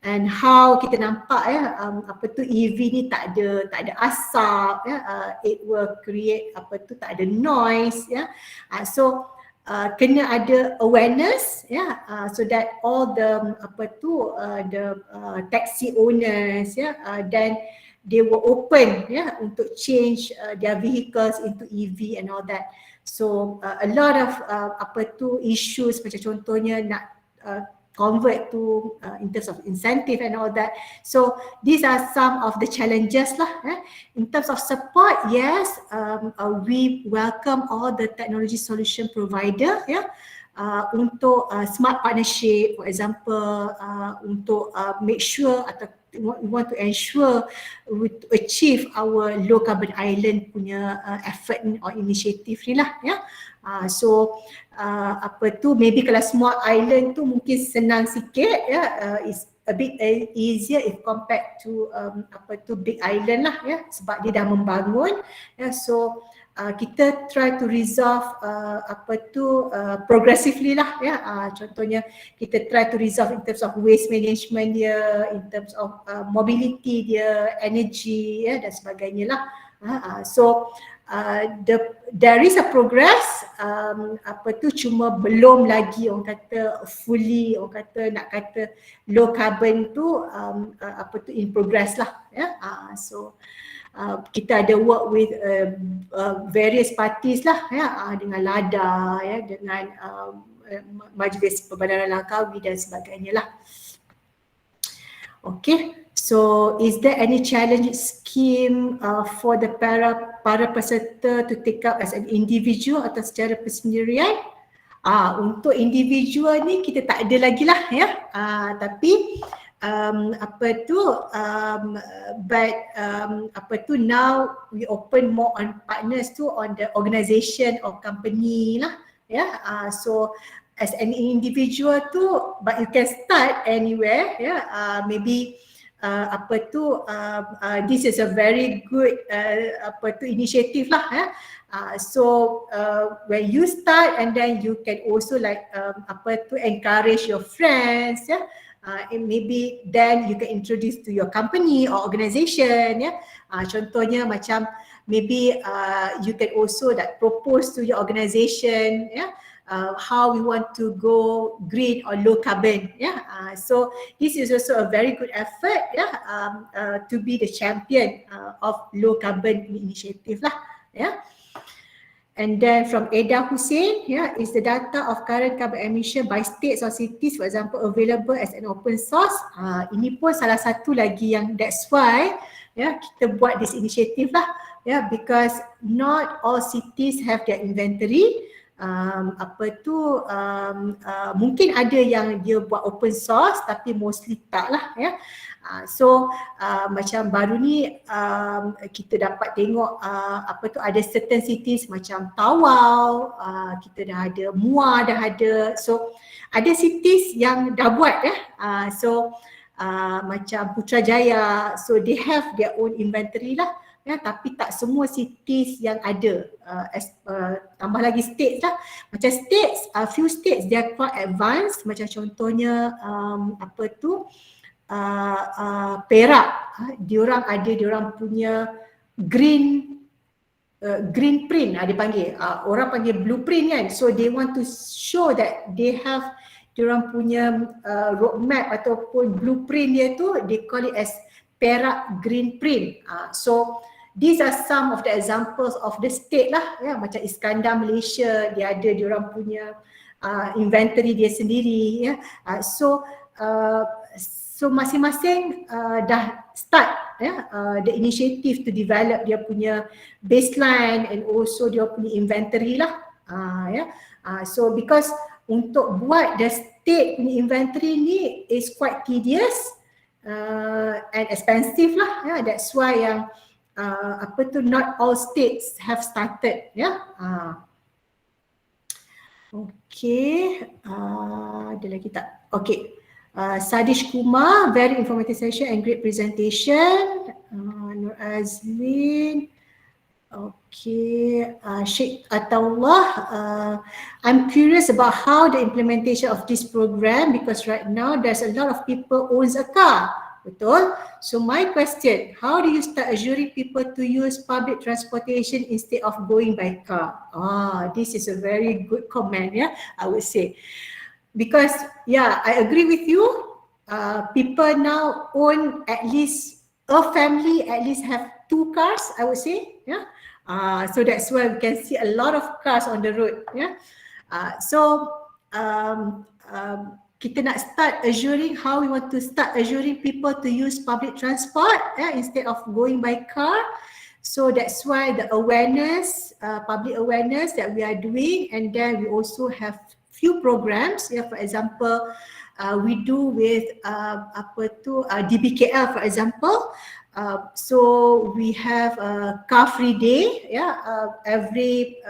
[SPEAKER 1] And how kita nampak ya, EV ni tak ada asap ya, it will create tak ada noise ya. So kena ada awareness ya, so that all the taxi owners ya, then they were open ya untuk change their vehicles into EV and all that. So a lot of issues macam contohnya nak convert to in terms of incentive and all that. So these are some of the challenges lah. In terms of support, yes, we welcome all the technology solution provider untuk smart partnership, for example, untuk make sure atau we want to ensure we achieve our low carbon island punya effort or initiative ni lah ya. So maybe kalau small island tu mungkin senang sikit ya, is a bit easier if compared to big island lah ya, sebab dia dah membangun ya. So kita try to resolve progressively lah ya. Contohnya kita try to resolve in terms of waste management dia, in terms of mobility dia, energy ya, dan sebagainya lah. So there is a progress, cuma belum lagi orang kata fully, orang kata nak kata low carbon tu in progress lah ya. So kita ada work with various parties lah ya, dengan LADA ya, dengan Majlis Perbandaran Langkawi dan sebagainya lah. Okay, so is there any challenge scheme for the para peserta to take up as an individual atau secara persendirian? Untuk individual ni kita tak ada lagi lah ya, tapi now we open more on partners tu on the organisation or company lah ya. So as an individual tu, but you can start anywhere ya. Maybe this is a very good initiative lah ya. So when you start and then you can also like encourage your friends ya. And maybe then you can introduce to your company or organisation ya. Contohnya macam maybe you can also like propose to your organisation ya, how we want to go green or low carbon ya. So this is also a very good effort ya, to be the champion of low carbon initiative lah ya. And then from Eda Hussein, is the data of current carbon emission by states or cities, for example, available as an open source? Ini pun salah satu lagi yang that's why kita buat this initiative lah, because not all cities have their inventory. Mungkin ada yang dia buat open source tapi mostly tak lah ya. So macam baru ni kita dapat tengok ada certain cities macam Tawau, kita dah ada, Muar dah ada. So ada cities yang dah buat ya. So macam Putrajaya, so they have their own inventory lah ya, tapi tak semua cities yang ada. Tambah lagi states lah. Macam states, few states they are quite advanced, macam contohnya Perak, diorang ada diorang punya green green print, dia panggil, orang panggil blueprint kan. So they want to show that they have diorang punya roadmap ataupun blueprint dia tu, they call it as Perak Green Print. So these are some of the examples of the state lah, ya, macam Iskandar Malaysia, dia ada diorang punya inventory dia sendiri, ya. So masing-masing dah start, ya, the initiative to develop dia punya baseline and also dia punya inventory lah, ya. So because untuk buat the state punya inventory ni is quite tedious and expensive lah, ya. That's why yang not all states have started, ya. Okay, ada lagi tak? Okay, Sadish Kumar, very informative session and great presentation. Nur Azlin, okay, Sheikh Ataullah, I'm curious about how the implementation of this program, because right now there's a lot of people owns a car. Betul? So my question, how do you start assuring people to use public transportation instead of going by car? This is a very good comment, yeah, I would say. Because, yeah, I agree with you. People now own at least a family, at least have 2 cars, I would say, yeah. So that's why we can see a lot of cars on the road, yeah. Kita nak start assuring, how we want to start assuring people to use public transport, instead of going by car. So that's why the awareness, public awareness that we are doing, and then we also have few programs, for example, we do with DBKL, for example. So we have a car free day, every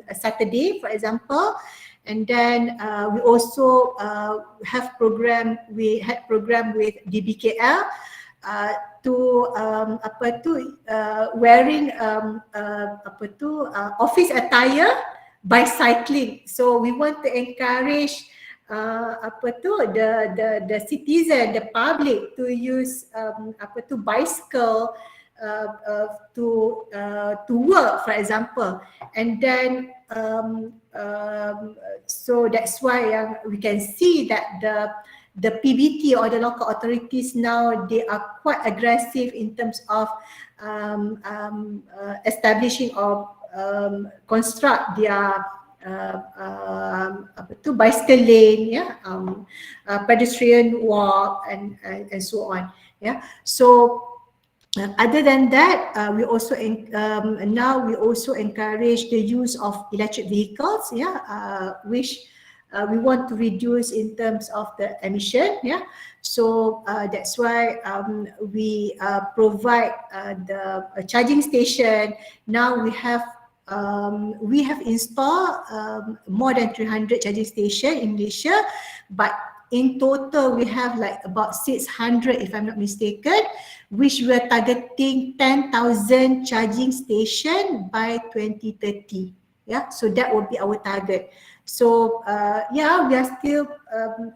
[SPEAKER 1] Saturday, for example. And then we also have program. We had program with DBKL to wearing office attire by cycling. So we want to encourage the citizen, the public to use bicycle to work, for example. And then so that's why we can see that the PBT or the local authorities now, they are quite aggressive in terms of establishing or construct their bicycle lane, pedestrian walk and so on. So other than that, we also now we also encourage the use of electric vehicles, which we want to reduce in terms of the emission, So that's why we provide the charging station. Now we have installed more than 300 charging stations in Malaysia, but in total we have like about 600, if I'm not mistaken, which we are targeting 10,000 charging station by 2030. So that will be our target. So we are still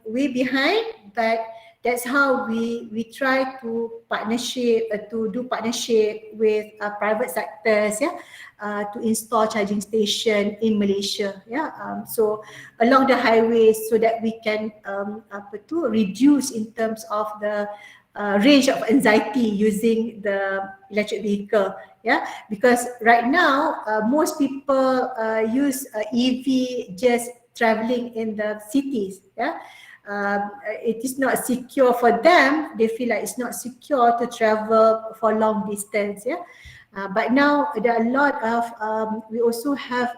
[SPEAKER 1] way behind, but that's how we try to do partnership with private sectors, to install charging station in Malaysia, so along the highways, so that we can reduce in terms of the range of anxiety using the electric vehicle, because right now most people use EV just traveling in the cities, it is not secure for them. They feel like it's not secure to travel for long distance, but now there are a lot of we also have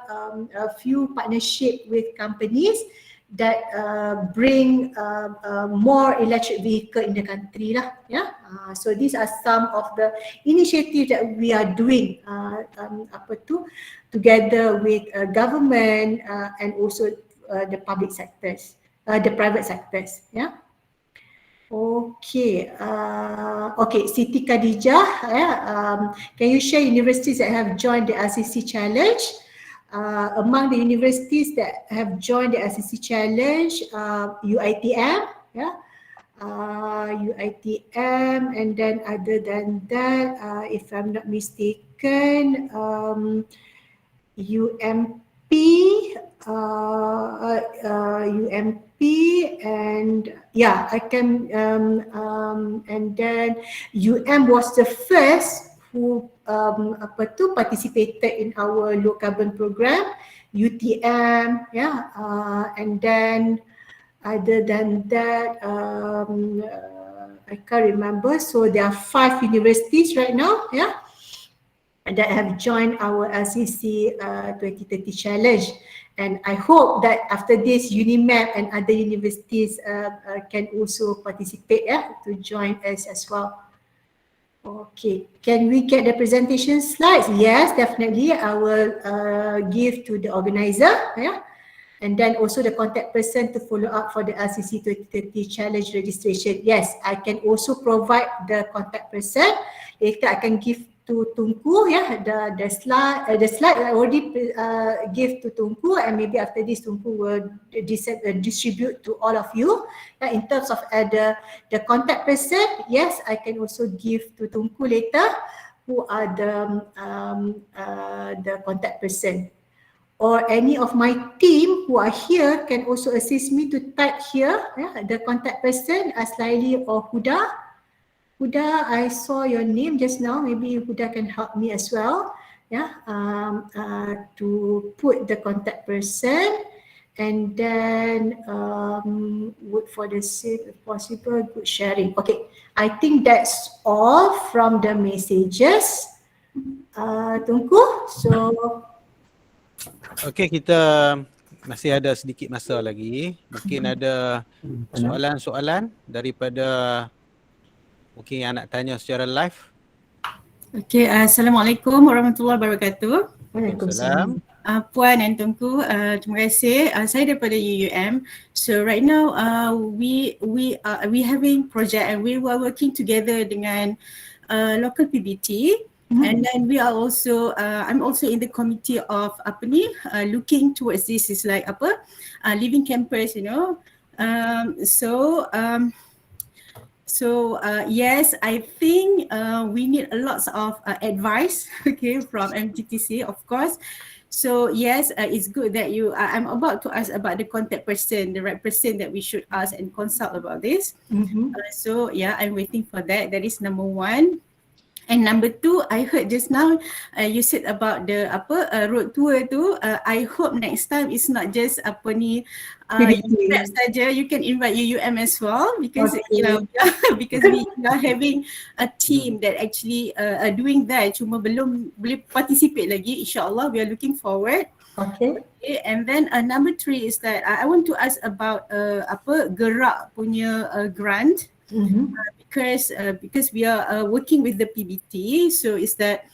[SPEAKER 1] a few partnership with companies that bring more electric vehicle in the country lah, so these are some of the initiatives that we are doing together with government and also the public sectors, the private sectors, Okay, Siti Khadijah, can you share universities that have joined the LCC challenge? Among the universities that have joined the LCC challenge, UITM, UITM, and then other than that, if I'm not mistaken, UMP, UMP, and yeah, I can, and then UM was the first who participated in our low carbon program, UTM, yeah, and then other than that, I can't remember. So there are 5 universities right now, yeah, that have joined our LCC 2030 challenge. And I hope that after this, UniMAP and other universities can also participate, yeah, to join us as well. Okay, can we get the presentation slides? Yes, definitely. I will give to the organizer, yeah. And then also the contact person to follow up for the LCC 2030 challenge registration. Yes, I can also provide the contact person. Later I can give to Tunku, yeah, the slide I already give to Tunku, and maybe after this Tunku will distribute to all of you. In terms of the contact person, yes, I can also give to Tunku later, who are the contact person. Or any of my team who are here can also assist me to type here, yeah, the contact person, Aslaili or Huda. Huda, I saw your name just now. Maybe Huda can help me as well, yeah, to put the contact person, and then would for the sake if possible, good sharing. Okay, I think that's all from the messages. Tunku, so
[SPEAKER 2] Okey, kita masih ada sedikit masa lagi. Mungkin ada soalan-soalan daripada mungkin yang nak tanya secara live.
[SPEAKER 3] Okay, Assalamualaikum warahmatullahi wabarakatuh.
[SPEAKER 2] Waalaikumsalam.
[SPEAKER 3] Puan dan Tunku, terima kasih. Saya daripada UUM. So right now we having project and we were working together dengan local PBT. And then we are also, I'm also in the committee of looking towards this is like living campus, you know. Yes, I think we need a lot of advice, okay, from MTTC, of course. So yes, it's good that you. I'm about to ask about the contact person, the right person that we should ask and consult about this. So yeah, I'm waiting for that. That is number one. And number two, I heard just now you said about the road tour tu. I hope next time it's not just UUM saja. You can invite UUM as well, because you know because we are having a team that actually doing that. Cuma belum boleh participate lagi. InsyaAllah, we are looking forward.
[SPEAKER 1] Okay.
[SPEAKER 3] And then number three is that I want to ask about gerak punya grant. Because we are working with the PBT, so is that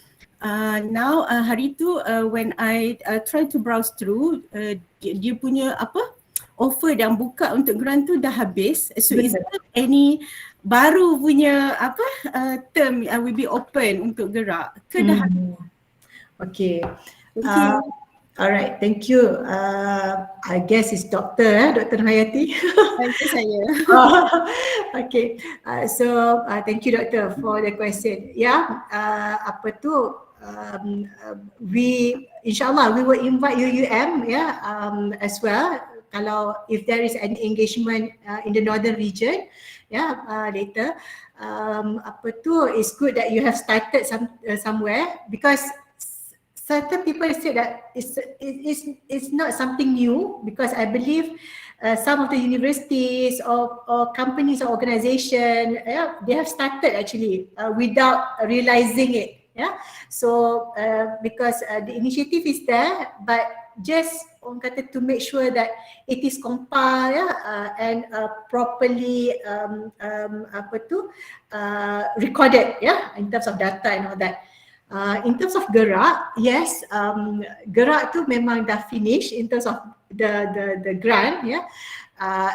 [SPEAKER 3] now hari tu when I try to browse through dia punya offer dan buka untuk grant tu dah habis. So is there any baru punya term will be open untuk gerak ke dah habis?
[SPEAKER 1] Okay. Alright, thank you. I guess it's Dr. Hayati.
[SPEAKER 3] Thank you, saya.
[SPEAKER 1] Okay, so thank you, Doctor, for the question. Yeah, insyaAllah we will invite UUM, yeah, as well. Kalau if there is any engagement in the northern region, yeah, later. It's good that you have started somewhere, because certain people say that it's not something new, because I believe some of the universities or companies or organizations, yeah, they have started actually without realizing it. Yeah, so because the initiative is there, but just orang kata to make sure that it is compiled, yeah, and properly recorded, yeah, in terms of data and all that. In terms of gerak, yes, gerak tu memang dah finish in terms of the grant, yeah.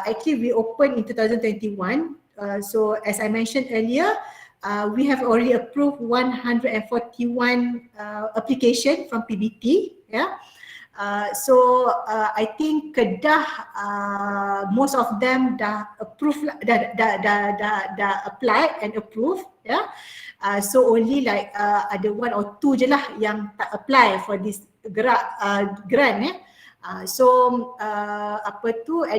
[SPEAKER 1] Actually we opened in 2021. So as I mentioned earlier, we have already approved 141 application from PBT, yeah. I think Kedah most of them dah approve lah, dah applied and approved, yeah. So only like ada 1 or 2 je lah yang tak apply for this grant, ya. At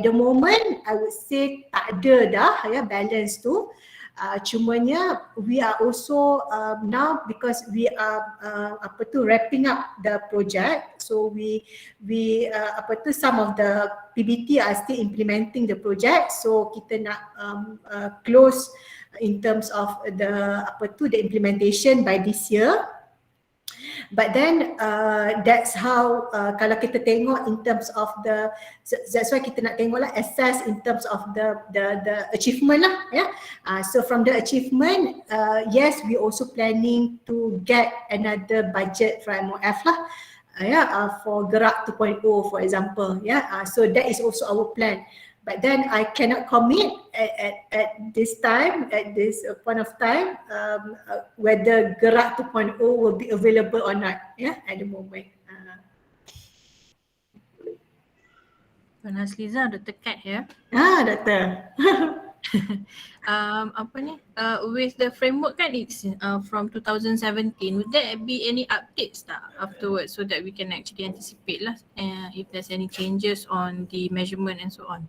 [SPEAKER 1] the moment I would say tak ada dah ya balance tu. Cumanya we are also now because we are wrapping up the project, so we some of the PBT are still implementing the project, so kita nak close in terms of the implementation by this year. But then that's how kalau kita tengok in terms of that's why kita nak tengok lah, assess in terms of the achievement lah, ya. So from the achievement, yes, we also planning to get another budget from MOF lah, for Gerak 2.0 for example, so that is also our plan. But then I cannot commit at this time, at this point of time, whether Gerak 2.0 will be available or not, at the moment.
[SPEAKER 4] Tuan Hasliza, Dr. Kat here.
[SPEAKER 1] Doktor.
[SPEAKER 4] With the framework kan, it's from 2017. Would there be any updates afterwards so that we can actually anticipate lah if there's any changes on the measurement and so on?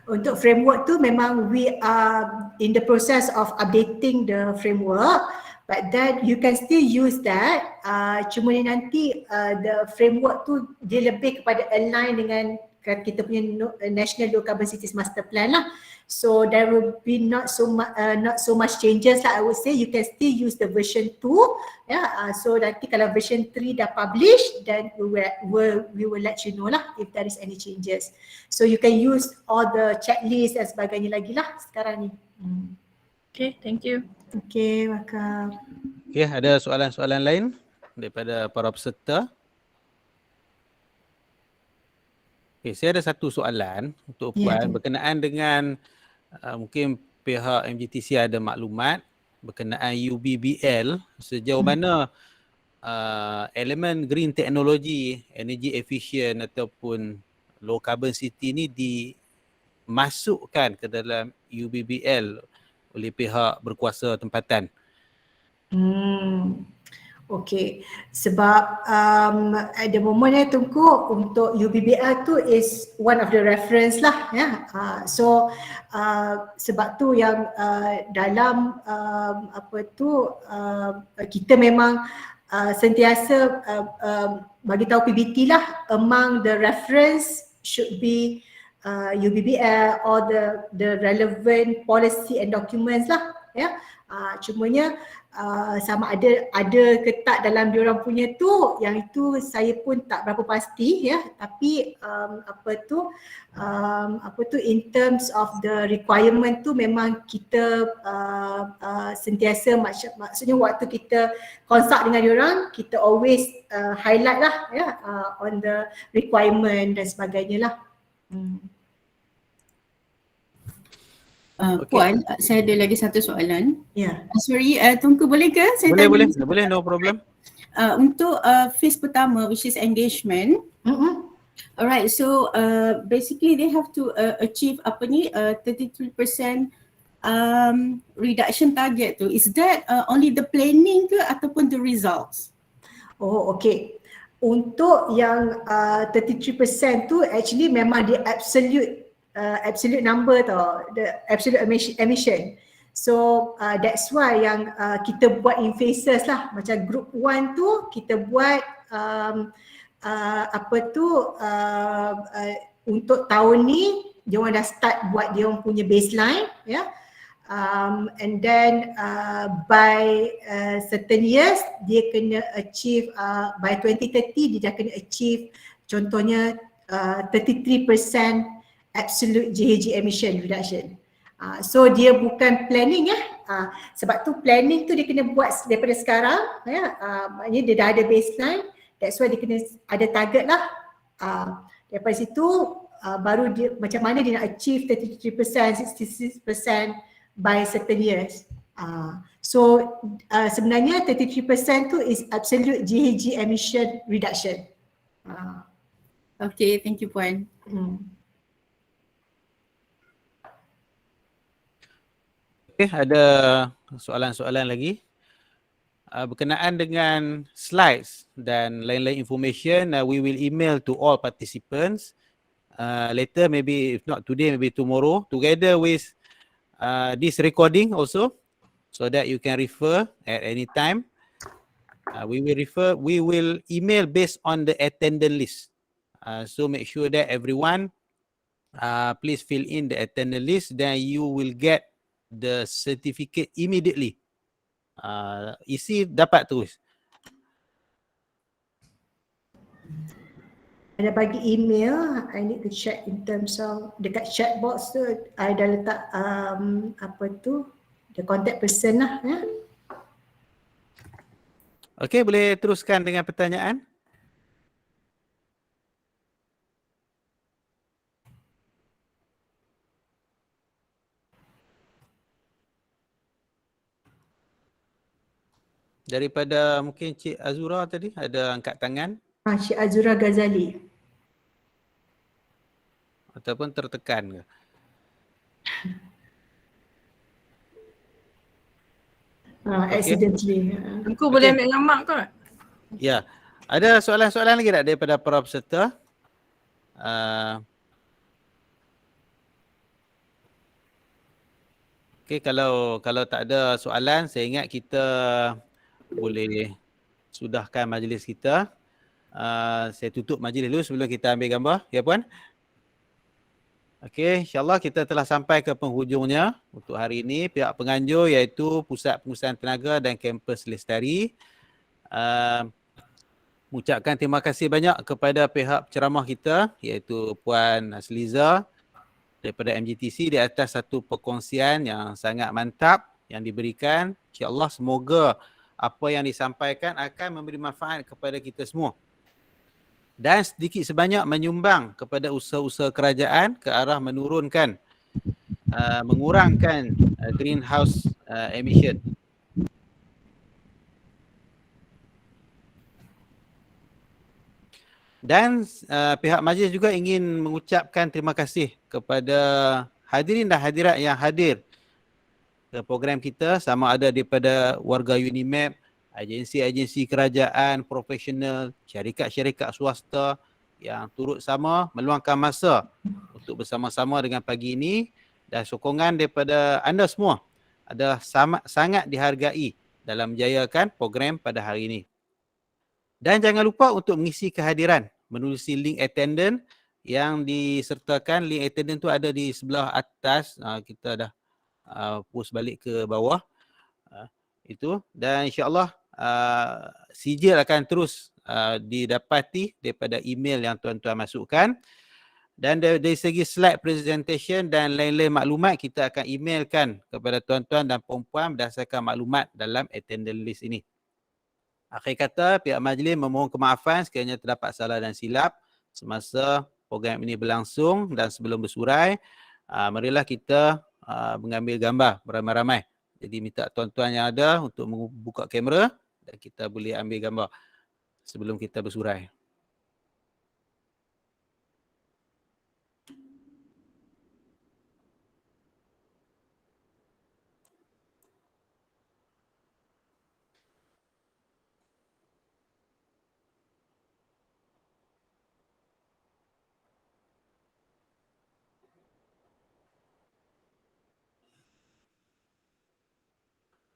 [SPEAKER 1] Untuk framework tu memang we are in the process of updating the framework, but then you can still use that. Cuma nanti the framework tu dia lebih kepada align dengan kita punya National Low Carbon Cities Master Plan lah. So there will be not so much changes lah. I would say you can still use the version 2. So nanti kalau version 3 dah publish, then we will let you know lah if there is any changes. So you can use all the checklist dan sebagainya lagi lah sekarang ni.
[SPEAKER 4] Okay, thank you.
[SPEAKER 1] Okay, welcome.
[SPEAKER 2] Okay, ada soalan-soalan lain daripada para peserta? Okay, saya ada satu soalan untuk Puan berkenaan dengan mungkin pihak MGTC ada maklumat berkenaan UBBL, sejauh mana elemen green technology, energy efficient ataupun low carbon city ni dimasukkan ke dalam UBBL oleh pihak berkuasa tempatan.
[SPEAKER 1] Okay, sebab at the moment Tunku, untuk UBBL tu is one of the reference lah, ya. Sebab tu yang dalam kita memang sentiasa bagi tahu PBT lah, among the reference should be UBBL or the relevant policy and documents lah, ya. Cumanya sama ada ke tak dalam diorang punya tu, yang itu saya pun tak berapa pasti, ya. Tapi in terms of the requirement tu memang kita sentiasa maksudnya waktu kita consult dengan diorang, kita always highlight lah, ya, on the requirement dan sebagainya lah.
[SPEAKER 3] Puan, saya ada lagi satu soalan.
[SPEAKER 1] Ya.
[SPEAKER 3] Sorry, Tunku boleh ke? Saya
[SPEAKER 2] Boleh, no problem.
[SPEAKER 3] Untuk phase pertama, which is engagement. Alright, so basically they have to achieve 33% reduction target tu. Is that only the planning ke ataupun the results?
[SPEAKER 1] Oh, okay. Untuk yang 33% tu actually memang the absolute number tau, the absolute emission. So that's why yang kita buat in phases lah. Macam group 1 tu kita buat untuk tahun ni dia orang dah start buat dia orang punya baseline, ya. And then by certain years dia kena achieve by 2030 dia dah kena achieve contohnya 33% absolute GHG emission reduction. So dia bukan planning, ya. Sebab tu planning tu dia kena buat daripada sekarang, ya. Maknanya dia dah ada baseline, that's why dia kena ada target lah. Daripada situ baru dia macam mana dia nak achieve 33%, 66% by certain years. So sebenarnya 33% tu is absolute GHG emission reduction.
[SPEAKER 3] Okay, thank you Puan.
[SPEAKER 2] Okay, ada soalan-soalan lagi berkenaan dengan slides dan lain-lain information. We will email to all participants later, maybe if not today, maybe tomorrow, together with this recording also, so that you can refer at any time. We will email based on the attendance list. So make sure that everyone please fill in the attendance list, then you will get the certificate immediately. Isi dapat terus.
[SPEAKER 1] Ada bagi email, I need to check in terms of dekat chat box tu, I dah letak the contact person lah.
[SPEAKER 2] Okay, boleh teruskan dengan pertanyaan. Daripada mungkin Cik Azura tadi ada angkat tangan.
[SPEAKER 1] Cik Azura Ghazali.
[SPEAKER 2] Ataupun tertekan ke?
[SPEAKER 1] Accidentally.
[SPEAKER 4] Aku boleh ambil gambar ke?
[SPEAKER 2] Ya. Ada soalan-soalan lagi tak daripada para peserta? Okay, kalau tak ada soalan, saya ingat kita boleh sudahkan majlis kita. Saya tutup majlis dulu sebelum kita ambil gambar. Ya Puan? Okey, insyaAllah kita telah sampai ke penghujungnya untuk hari ini. Pihak penganjur iaitu Pusat Pengurusan Tenaga dan Kampus Lestari mengucapkan terima kasih banyak kepada pihak penceramah kita iaitu Puan Hasliza daripada MGTC di atas satu perkongsian yang sangat mantap yang diberikan. InsyaAllah semoga apa yang disampaikan akan memberi manfaat kepada kita semua. Dan sedikit sebanyak menyumbang kepada usaha-usaha kerajaan ke arah menurunkan, mengurangkan greenhouse emission. Dan pihak majlis juga ingin mengucapkan terima kasih kepada hadirin dan hadirat yang hadir ke program kita, sama ada daripada warga UniMAP, agensi-agensi kerajaan, profesional, syarikat-syarikat swasta yang turut sama meluangkan masa untuk bersama-sama dengan pagi ini, dan sokongan daripada anda semua adalah sangat dihargai dalam menjayakan program pada hari ini. Dan jangan lupa untuk mengisi kehadiran, menerusi link attendance yang disertakan. Link attendance tu ada di sebelah atas, kita dah post balik ke bawah itu, dan insyaAllah sijil akan terus didapati daripada email yang tuan-tuan masukkan. Dan dari segi slide presentation dan lain-lain maklumat, kita akan emailkan kepada tuan-tuan dan puan-puan berdasarkan maklumat dalam attendance list ini. Akhir kata, pihak majlis memohon kemaafan sekiranya terdapat salah dan silap semasa program ini berlangsung, dan sebelum bersurai, marilah kita mengambil gambar beramai-ramai. Jadi minta tuan-tuan yang ada untuk membuka kamera dan kita boleh ambil gambar sebelum kita bersurai.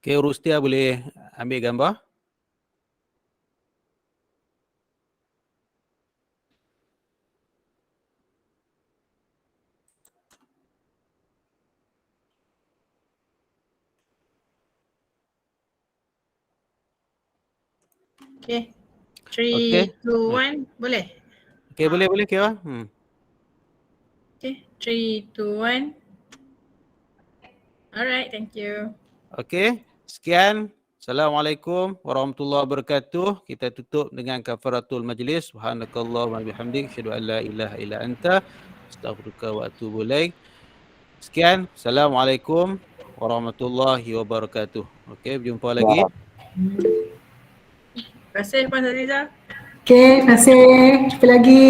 [SPEAKER 2] Okay, Rustia boleh ambil gambar.
[SPEAKER 4] Okay. 3, 2, 1. Boleh?
[SPEAKER 2] Okay, boleh Kira.
[SPEAKER 4] Okay. 3, 2, 1. Alright, thank you.
[SPEAKER 2] Okay, sekian. Assalamualaikum warahmatullahi wabarakatuh. Kita tutup dengan kafaratul majlis. Subhanakallahumma bihamdik, asyhadu an la ilaha illa anta, astaghfiruka wa atubu ilaik. Sekian. Assalamualaikum warahmatullahi wabarakatuh. Okay, berjumpa lagi.
[SPEAKER 4] Terima kasih Puan Zaliza.
[SPEAKER 1] Okay, terima kasih. Jumpa lagi.